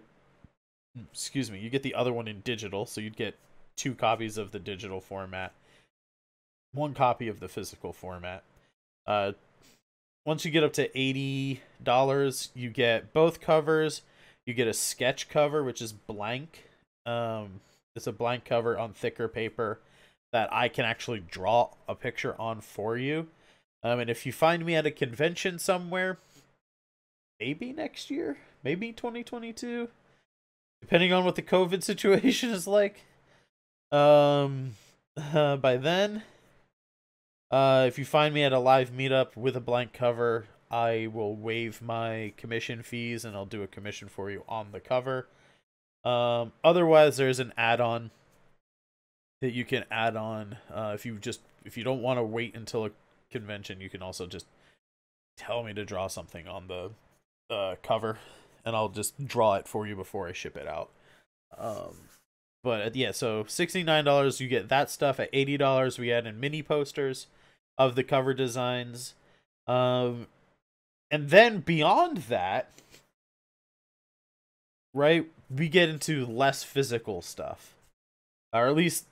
S1: you get the other one in digital, so you'd get 2 copies of the digital format, 1 copy of the physical format. Once you get up to $80, you get both covers. You get a sketch cover, which is blank. It's a blank cover on thicker paper that I can actually draw a picture on for you. And if you find me at a convention somewhere, maybe next year, maybe 2022, depending on what the COVID situation is like. By then, if you find me at a live meetup with a blank cover, I will waive my commission fees and I'll do a commission for you on the cover. Otherwise, there's an add-on that you can add on. If you don't want to wait until a convention, you can also just tell me to draw something on the cover, and I'll just draw it for you before I ship it out. But yeah, so $69 you get that stuff. At $80 we add in mini posters of the cover designs. And then beyond that, right, we get into less physical stuff. Or at least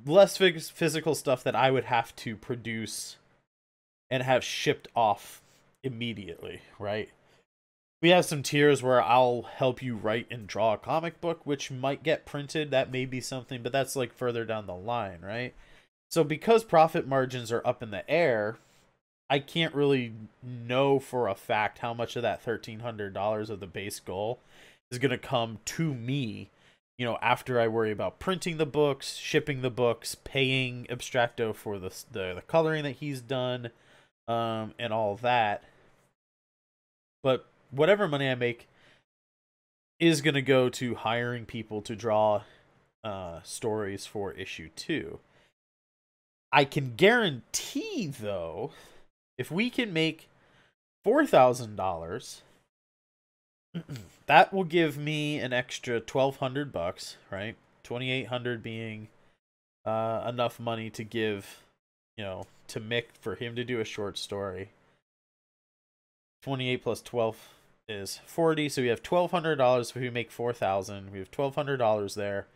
S1: less physical stuff that I would have to produce and have shipped off immediately, right? We have some tiers where I'll help you write and draw a comic book, which might get printed. That may be something, but that's like further down the line, right? So because profit margins are up in the air, I can't really know for a fact how much of that $1,300 of the base goal is going to come to me, after I worry about printing the books, shipping the books, paying Abstracto for the coloring that he's done, and all that. But whatever money I make is going to go to hiring people to draw stories for issue 2. I can guarantee, though, if we can make $4,000, that will give me an extra $1,200, right? $2,800 being enough money to give, to Mick for him to do a short story. 28 plus 12 is 40, so we have $1,200. If we make 4,000, we have $1,200 there.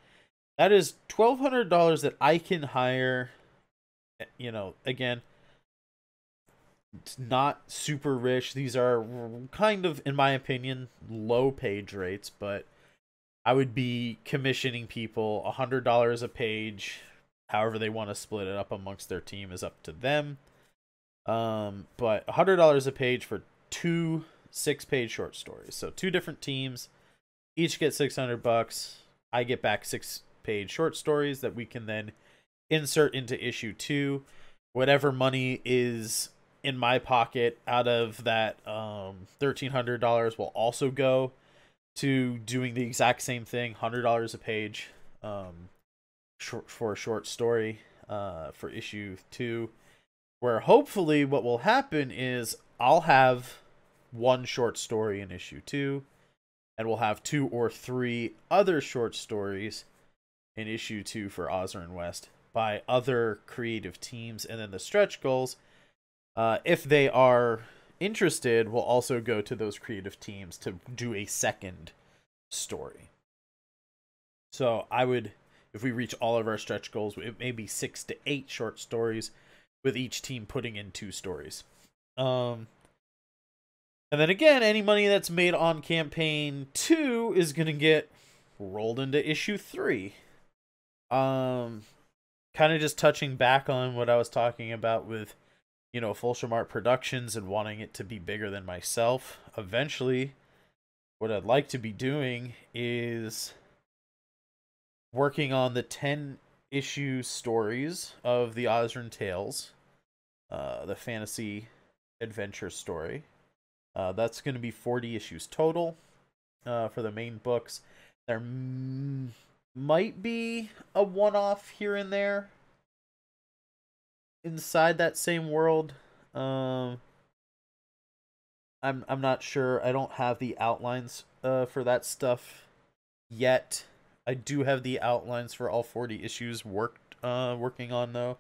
S1: That is $1,200 that I can hire. Again, it's not super rich. These are kind of, in my opinion, low page rates, but I would be commissioning people $100 a page. However they want to split it up amongst their team is up to them. But $100 a page for 2 6-page short stories. So 2 different teams, each get $600. I get back 6-page short stories that we can then insert into issue 2. Whatever money is in my pocket out of that $1,300 will also go to doing the exact same thing, $100 a page for a short story for issue 2. Where hopefully what will happen is I'll have one short story in issue 2, and we'll have 2 or 3 other short stories in issue 2 for Ozra and West by other creative teams, and then the stretch goals, if they are interested, will also go to those creative teams to do a second story. So I would, if we reach all of our stretch goals, it may be 6 to 8 short stories, with each team putting in 2 stories. And then again, any money that's made on campaign 2 is going to get rolled into issue 3. Kind of just touching back on what I was talking about with, Fulsham Art Productions and wanting it to be bigger than myself. Eventually, what I'd like to be doing is working on the 10-issue stories of the Ozran Tales, the fantasy adventure story. That's going to be 40 issues total for the main books. There might be a one-off here and there inside that same world. I'm not sure. I don't have the outlines for that stuff yet. I do have the outlines for all 40 issues working on, though.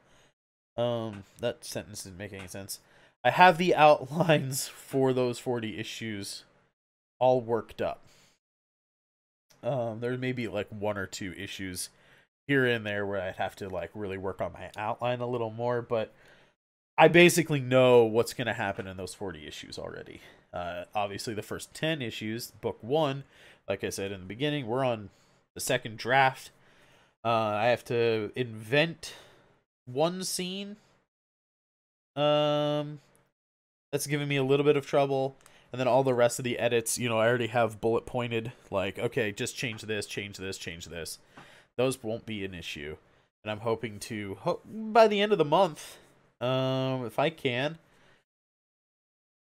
S1: That sentence didn't make any sense. I have the outlines for those 40 issues all worked up. There may be like 1 or 2 issues here and there where I'd have to like really work on my outline a little more, but I basically know what's going to happen in those 40 issues already. Obviously the first 10 issues, book 1, like I said in the beginning, we're on the second draft. I have to invent one scene. That's giving me a little bit of trouble. And then all the rest of the edits, I already have bullet pointed, like, okay, just change this, change this, change this. Those won't be an issue. And I'm hoping to, by the end of the month, if I can,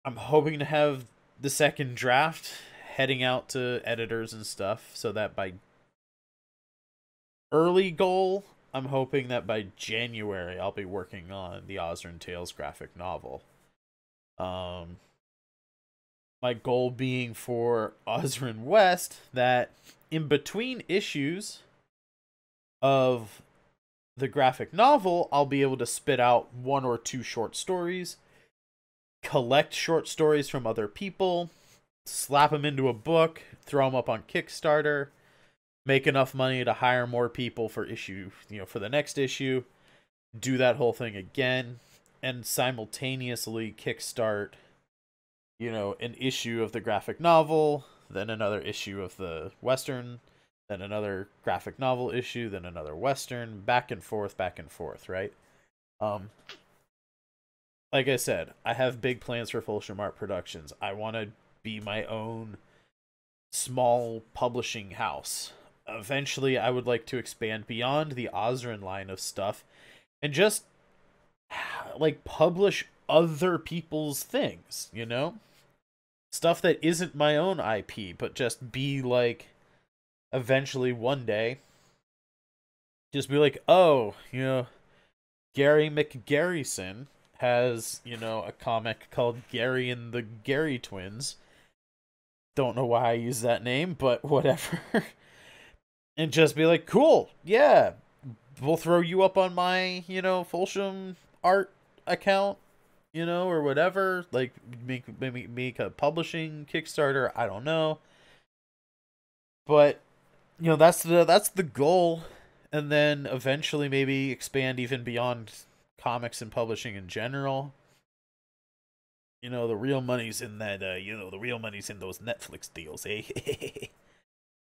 S1: I'm hoping to have the second draft heading out to editors and stuff, so that by early goal, I'm hoping that by January, I'll be working on the Ozran Tales graphic novel. My goal being for Ozran West that in between issues of the graphic novel, I'll be able to spit out 1 or 2 short stories, collect short stories from other people, slap them into a book, throw them up on Kickstarter, make enough money to hire more people for for the next issue, do that whole thing again, and simultaneously kickstart an issue of the graphic novel, then another issue of the Western, then another graphic novel issue, then another Western, back and forth, right? Like I said, I have big plans for Fulsham Art Productions. I want to be my own small publishing house. Eventually, I would like to expand beyond the Ozran line of stuff and just like publish other people's things, stuff that isn't my own IP, but just be like, eventually one day, just be like, oh, Gary McGarryson has, a comic called Gary and the Gary Twins. Don't know why I use that name, but whatever. And just be like, cool, yeah, we'll throw you up on my, Fulsham art account, or whatever. Like, make a publishing Kickstarter. I don't know, but that's the goal. And then eventually maybe expand even beyond comics and publishing in general. The real money's in that. The real money's in those Netflix deals, eh?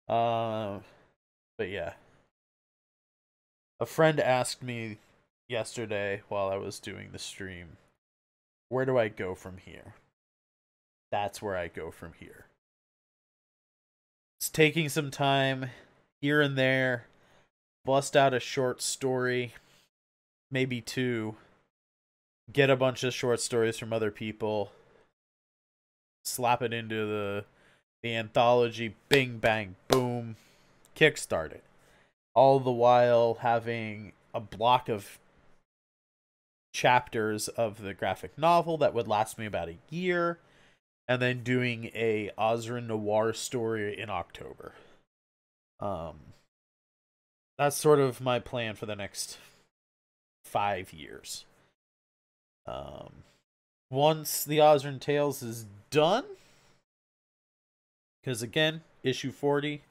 S1: But yeah. A friend asked me yesterday while I was doing the stream, where do I go from here? That's where I go from here. It's taking some time here and there, bust out a short story, maybe 2, get a bunch of short stories from other people, slap it into the anthology, bing, bang, boom, kickstart it. All the while having a block of chapters of the graphic novel that would last me about a year, and then doing a Osrin Noir story in October. Um, that's sort of my plan for the next 5 years. Um, Once the Osrin Tales is done, because again, issue 40,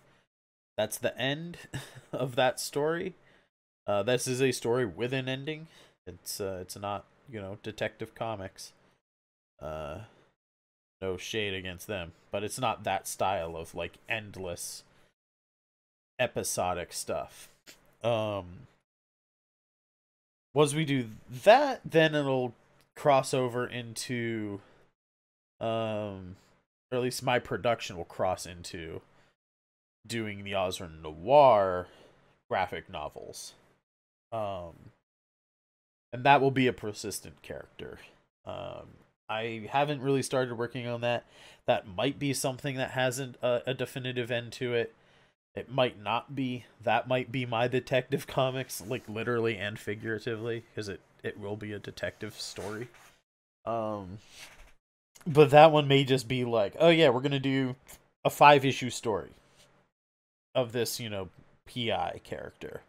S1: that's the end of that story. This is a story with an ending. It's not, Detective Comics. No shade against them, but it's not that style of like endless episodic stuff. Once we do that, then it'll cross over into or at least my production will cross into doing the Osrin Noir graphic novels. And that will be a persistent character. I haven't really started working on that. That might be something that hasn't a definitive end to it. It might not be. That might be my Detective Comics, like literally and figuratively, because it will be a detective story. But that one may just be like, oh yeah, we're gonna do a 5-issue story of this, PI character.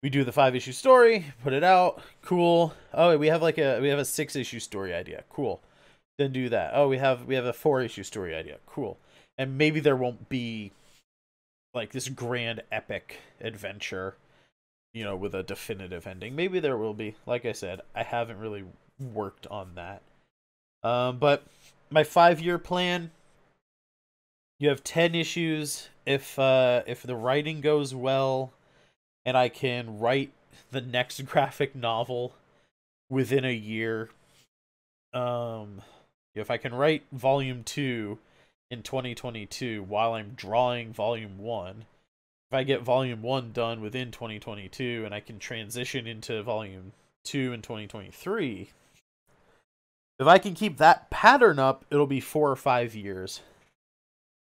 S1: We do the 5-issue story, put it out, cool. Oh, we have a 6-issue story idea, cool. Then do that. Oh, we have a 4-issue story idea, cool. And maybe there won't be like this grand epic adventure, with a definitive ending. Maybe there will be. Like I said, I haven't really worked on that. But my 5-year plan, you have 10 issues. If the writing goes well, and I can write the next graphic novel within a year, if I can write volume 2 in 2022 while I'm drawing volume 1, if I get volume 1 done within 2022 and I can transition into volume 2 in 2023, if I can keep that pattern up, it'll be 4 or 5 years,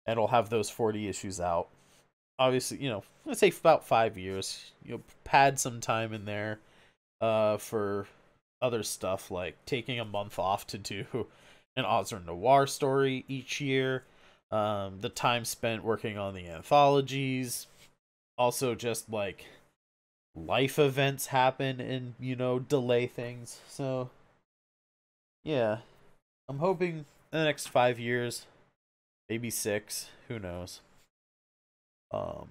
S1: and I'll have those 40 issues out. Obviously, let's say about 5 years. You'll pad some time in there for other stuff, like taking a month off to do an Osrin Noir story each year. The time spent working on the anthologies. Also, just like life events happen and, delay things. So, yeah. I'm hoping in the next 5 years, maybe 6, who knows, to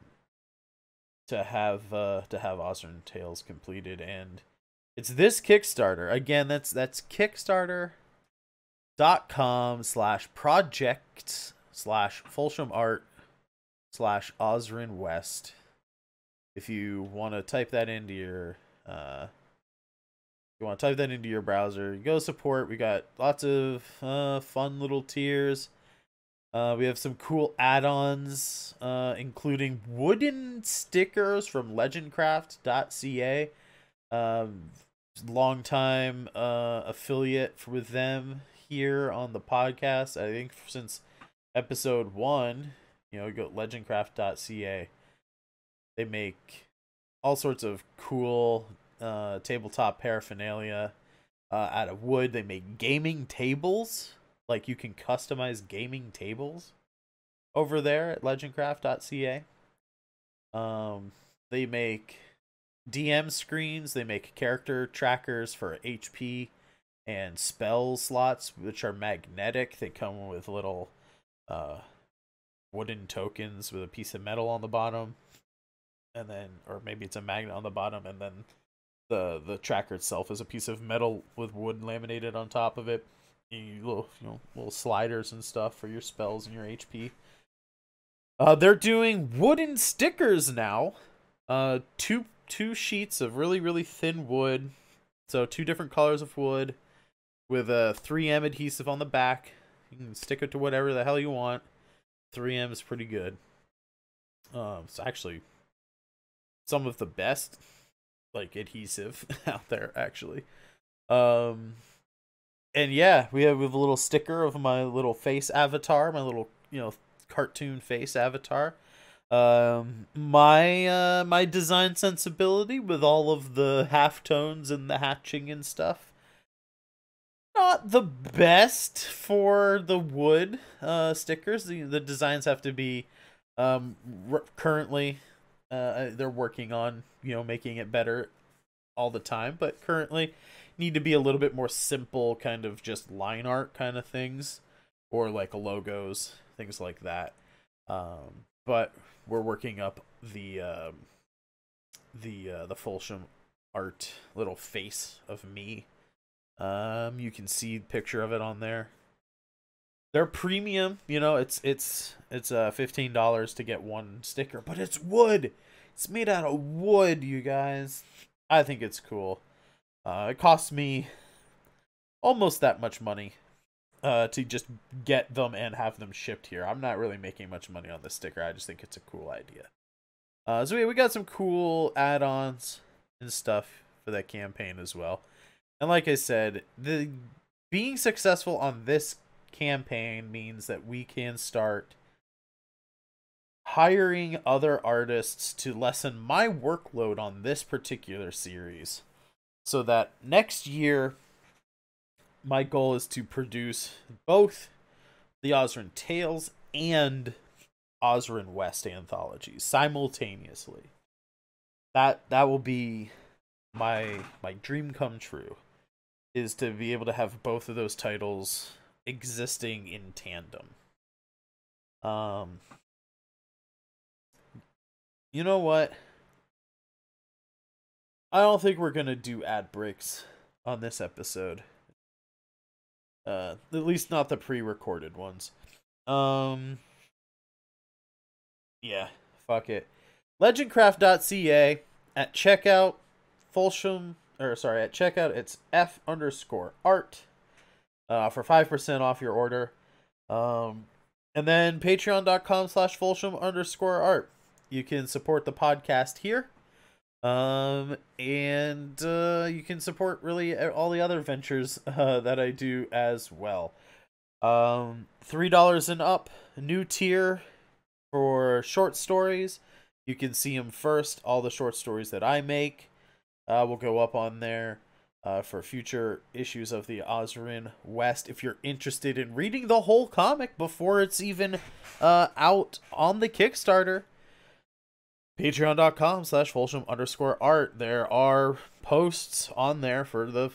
S1: have Osrin Tales completed. And it's this Kickstarter. Again, that's Kickstarter.com/project/Folsham/Art/Osrin West. If you want to type that into your browser, you go support. We got lots of fun little tiers. We have some cool add-ons, including wooden stickers from legendcraft.ca. Long-time affiliate with them here on the podcast. I think since episode 1, go to legendcraft.ca. They make all sorts of cool tabletop paraphernalia out of wood. They make gaming tables. Like, you can customize gaming tables over there at legendcraft.ca. They make DM screens. They make character trackers for HP and spell slots, which are magnetic. They come with little wooden tokens with a piece of metal on the bottom, and then, or maybe it's a magnet on the bottom, and then the tracker itself is a piece of metal with wood laminated on top of it. Little sliders and stuff for your spells and your HP. They're doing wooden stickers now. Two sheets of really, really thin wood. So 2 different colors of wood with a 3M adhesive on the back. You can stick it to whatever the hell you want. 3M is pretty good. It's actually some of the best adhesive out there, actually. And yeah, we have a little sticker of my little face avatar, my little, cartoon face avatar. My design sensibility with all of the halftones and the hatching and stuff, not the best for the wood stickers. The designs have to be currently they're working on, making it better all the time, but currently need to be a little bit more simple, kind of just line art kind of things, or like logos, things like that. But we're working up the Folsham art little face of me. You can see a picture of it on there. They're premium, it's $15 to get one sticker, but it's wood. It's made out of wood, you guys. I think it's cool. It cost me almost that much money to just get them and have them shipped here. I'm not really making much money on this sticker. I just think it's a cool idea. So we got some cool add-ons and stuff for that campaign as well. And like I said, being successful on this campaign means that we can start hiring other artists to lessen my workload on this particular series, so that next year my goal is to produce both the Osrin Tales and Osrin West anthologies simultaneously. That will be my dream come true, is to be able to have both of those titles existing in tandem. You know what? I don't think we're gonna do ad breaks on this episode. At least not the pre-recorded ones. Yeah, fuck it. Legendcraft.ca at checkout, at checkout it's F_art for 5% off your order. And then patreon.com/Folsham_art. You can support the podcast here. And you can support really all the other ventures that I do as well. $3 and up, new tier for short stories. You can see them first. All the short stories that I make will go up on there for future issues of the Osrin West. If you're interested in reading the whole comic before it's even out on the Kickstarter, patreon.com/Folsham_art. There are posts on there for the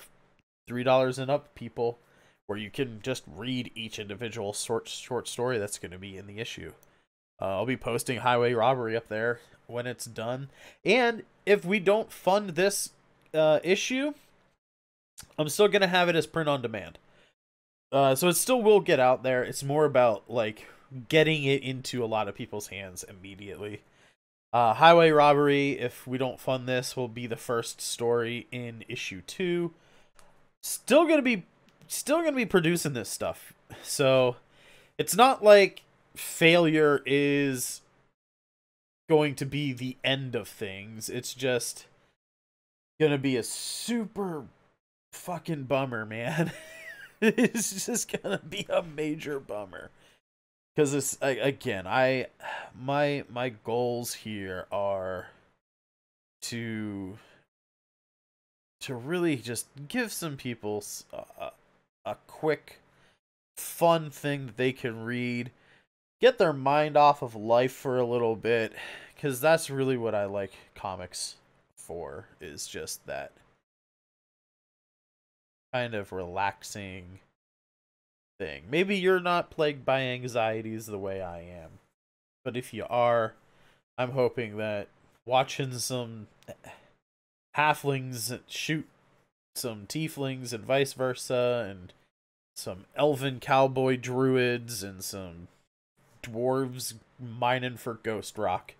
S1: $3 and up people where you can just read each individual short story that's going to be in the issue. I'll be posting Highway Robbery up there when it's done. And if we don't fund this issue, I'm still going to have it as print on demand. So it still will get out there. It's more about like getting it into a lot of people's hands immediately. Highway Robbery, if we don't fund this, will be the first story in issue 2. Still gonna be producing this stuff. So it's not like failure is going to be the end of things. It's just gonna be a super fucking bummer, man. It's just gonna be a major bummer. Because this, again, my goals here are to really just give some people a quick, fun thing that they can read, get their mind off of life for a little bit, because that's really what I like comics for, is just that kind of relaxing thing. Maybe you're not plagued by anxieties the way I am, but if you are, I'm hoping that watching some halflings shoot some tieflings and vice versa, and some elven cowboy druids and some dwarves mining for ghost rock,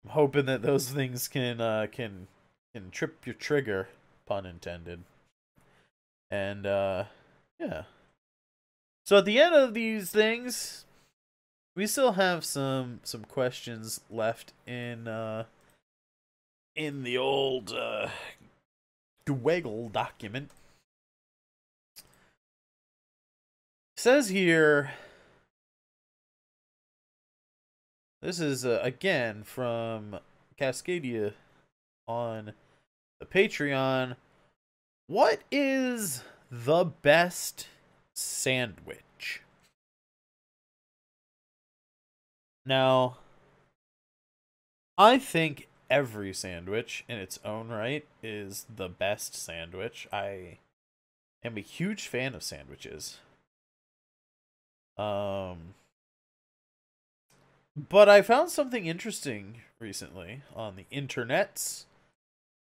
S1: I'm hoping that those things can trip your trigger, pun intended. And yeah. So at the end of these things, we still have some questions left in the old Dweggle document. It says here, This is, again, from Cascadia on the Patreon. What is the best sandwich? Now, I think every sandwich in its own right is the best sandwich. I am a huge fan of sandwiches. But I found something interesting recently on the internets.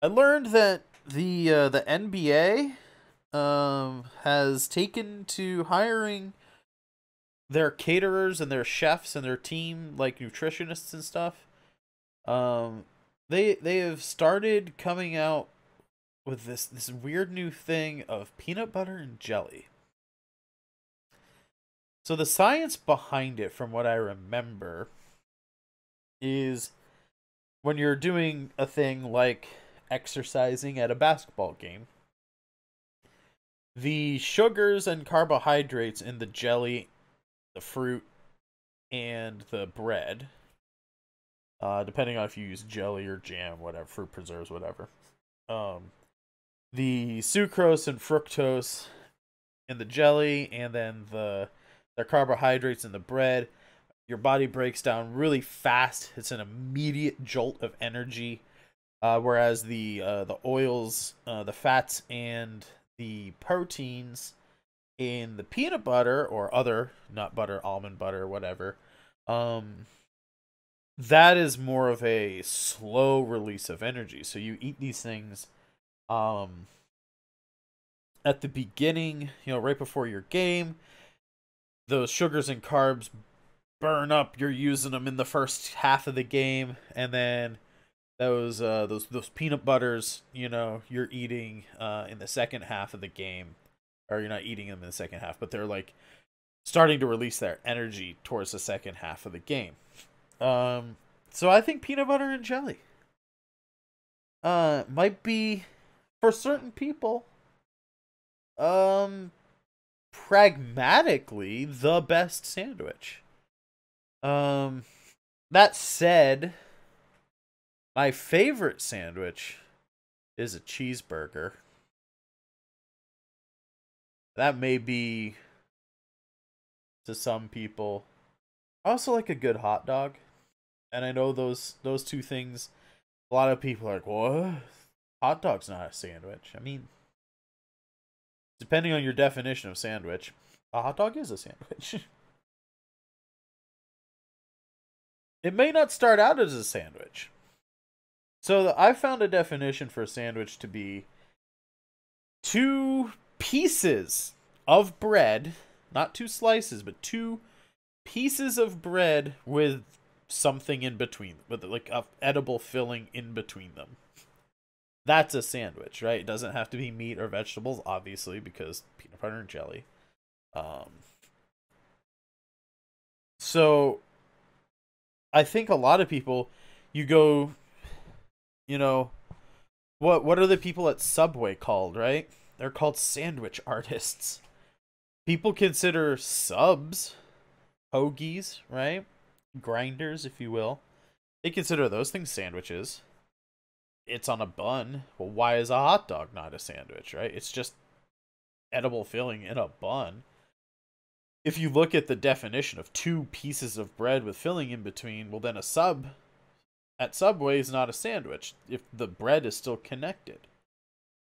S1: I learned that the NBA has taken to hiring their caterers and their chefs and their team, like nutritionists and stuff. They have started coming out with this weird new thing of peanut butter and jelly. So the science behind it, from what I remember, is when you're doing a thing like exercising at a basketball game, the sugars and carbohydrates in the jelly, the fruit, and the bread, depending on if you use jelly or jam, whatever, fruit preserves, whatever, the sucrose and fructose in the jelly, and then the carbohydrates in the bread, your body breaks down really fast. It's an immediate jolt of energy. Whereas the oils, the fats, and the proteins in the peanut butter or other nut butter, almond butter, whatever, that is more of a slow release of energy. So you eat these things at the beginning, right before your game. Those sugars and carbs burn up. You're using them in the first half of the game, and then those peanut butters, you're eating in the second half of the game, or you're not eating them in the second half, but they're like starting to release their energy towards the second half of the game. So I think peanut butter and jelly might be, for certain people, pragmatically the best sandwich. That said, my favorite sandwich is a cheeseburger. That may be, to some people, I also like a good hot dog. And I know those two things, a lot of people are like, what? Hot dog's not a sandwich. I mean, depending on your definition of sandwich, a hot dog is a sandwich. It may not start out as a sandwich. So I found a definition for a sandwich to be 2 pieces of bread, not 2 slices, but 2 pieces of bread with something in between, with like a edible filling in between them. That's a sandwich, right? It doesn't have to be meat or vegetables, obviously, because peanut butter and jelly. So I think a lot of people, you go, what are the people at Subway called, right? They're called sandwich artists. People consider subs, hoagies, right? Grinders, if you will. They consider those things sandwiches. It's on a bun. Well, why is a hot dog not a sandwich, right? It's just edible filling in a bun. If you look at the definition of 2 pieces of bread with filling in between, well, then a sub at Subway is not a sandwich if the bread is still connected.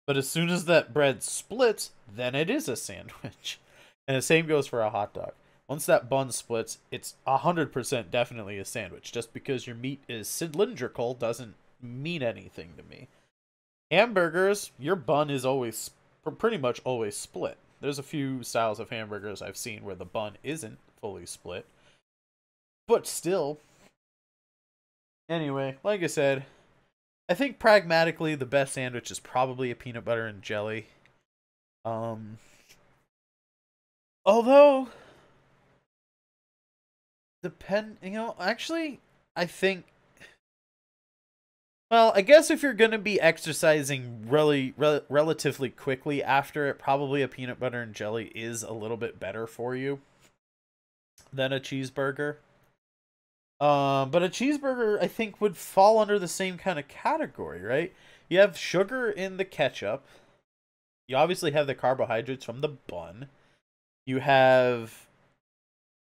S1: But as soon as that bread splits, then it is a sandwich. And the same goes for a hot dog. Once that bun splits, it's 100% definitely a sandwich. Just because your meat is cylindrical doesn't mean anything to me. Hamburgers, your bun is always, pretty much always split. There's a few styles of hamburgers I've seen where the bun isn't fully split. But still. Anyway, like I said, I think pragmatically the best sandwich is probably a peanut butter and jelly. Although, actually, I think, well, I guess if you're going to be exercising relatively quickly after it, probably a peanut butter and jelly is a little bit better for you than a cheeseburger. But a cheeseburger, I think, would fall under the same kind of category, right? You have sugar in the ketchup. You obviously have the carbohydrates from the bun. You have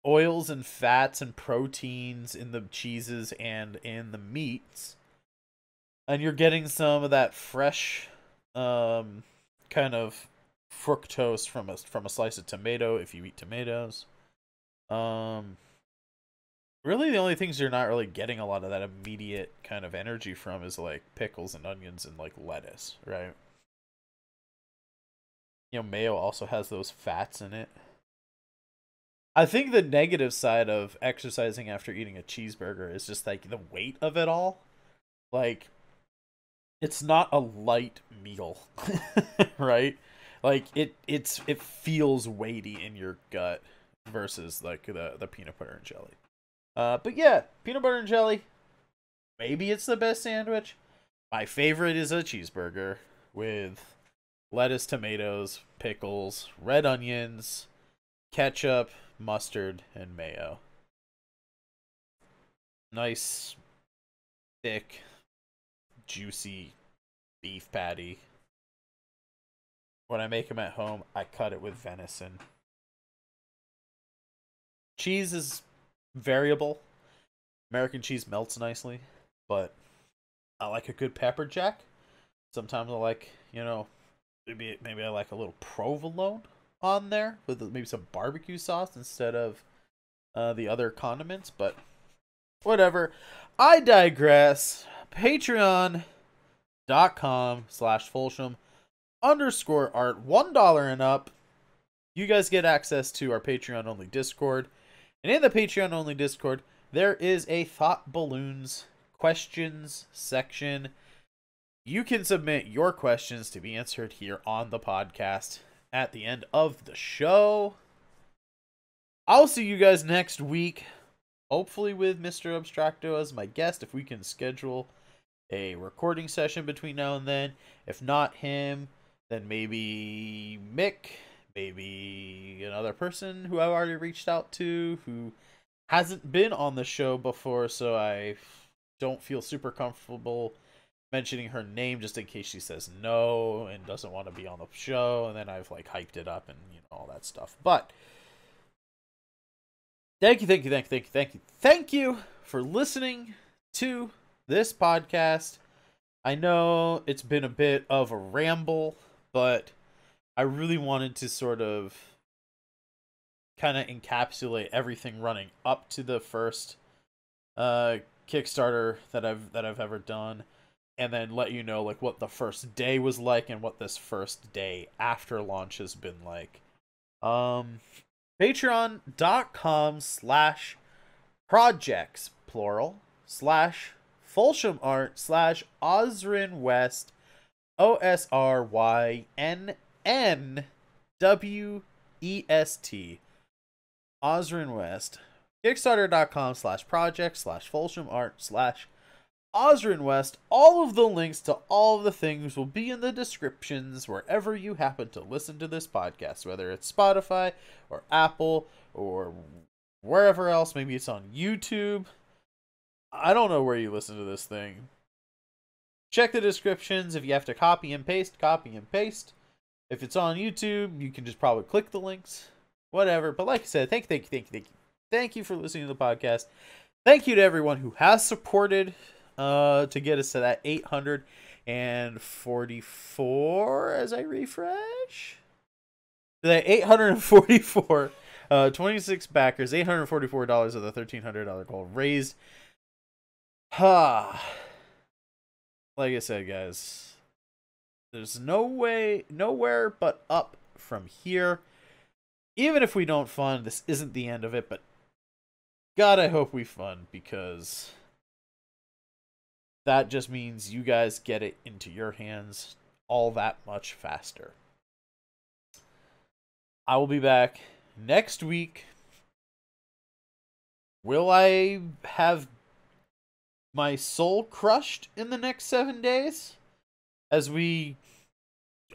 S1: oils and fats and proteins in the cheeses and in the meats. And you're getting some of that fresh kind of fructose from a slice of tomato if you eat tomatoes. Really the only things you're not really getting a lot of that immediate kind of energy from is like pickles and onions and like lettuce, right? Mayo also has those fats in it. I think the negative side of exercising after eating a cheeseburger is just like the weight of it all. Like, it's not a light meal, right? Like it feels weighty in your gut versus like the peanut butter and jelly. But yeah, peanut butter and jelly. Maybe it's the best sandwich. My favorite is a cheeseburger with lettuce, tomatoes, pickles, red onions, ketchup, mustard, and mayo. Nice, thick, juicy beef patty. When I make them at home, I cut it with venison. Cheese is variable. American cheese melts nicely, but I like a good pepper jack. Sometimes I like, maybe I like a little provolone on there with maybe some barbecue sauce instead of the other condiments, but whatever. I digress. Patreon.com/Folsham_art, $1 and up. You guys get access to our Patreon only Discord. And in the Patreon only Discord, there is a Thought Balloons questions section. You can submit your questions to be answered here on the podcast at the end of the show. I'll see you guys next week. Hopefully with Mr. Abstracto as my guest, if we can schedule a recording session between now and then. If not him, then maybe Mick, maybe another person who I've already reached out to who hasn't been on the show before, so I don't feel super comfortable mentioning her name just in case she says no and doesn't want to be on the show, and then I've like hyped it up and all that stuff. But thank you for listening to this podcast. I know it's been a bit of a ramble, but I really wanted to sort of kind of encapsulate everything running up to the first Kickstarter that I've ever done, and then let you know like what the first day was like and what this first day after launch has been like. Patreon.com/projects plural /FolshamArt/Osrin West OSRYNNWEST Osrin West. Kickstarter.com/project/FolshamArt/Osrin West. All of the links to all of the things will be in the descriptions wherever you happen to listen to this podcast, whether it's Spotify or Apple or wherever else. Maybe it's on YouTube. I don't know where you listen to this thing. Check the descriptions. If you have to copy and paste. If it's on YouTube, you can just probably click the links. Whatever. But like I said, thank you for listening to the podcast. Thank you to everyone who has supported to get us to that 844 as I refresh. That 844, 26 backers, $844 of the $1,300 goal raised. Like I said, guys, there's nowhere but up from here. Even if we don't fund, this isn't the end of it, but God, I hope we fund, because that just means you guys get it into your hands all that much faster. I will be back next week. Will I have my soul crushed in the next 7 days? Are we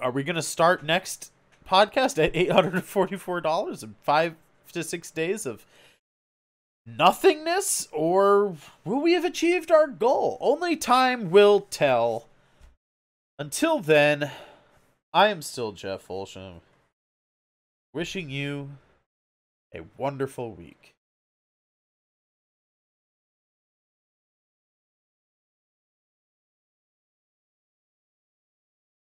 S1: going to start next podcast at $844 in 5 to 6 days of nothingness, or will we have achieved our goal? Only time will tell. Until then, I am still Jeff Folsham, wishing you a wonderful week.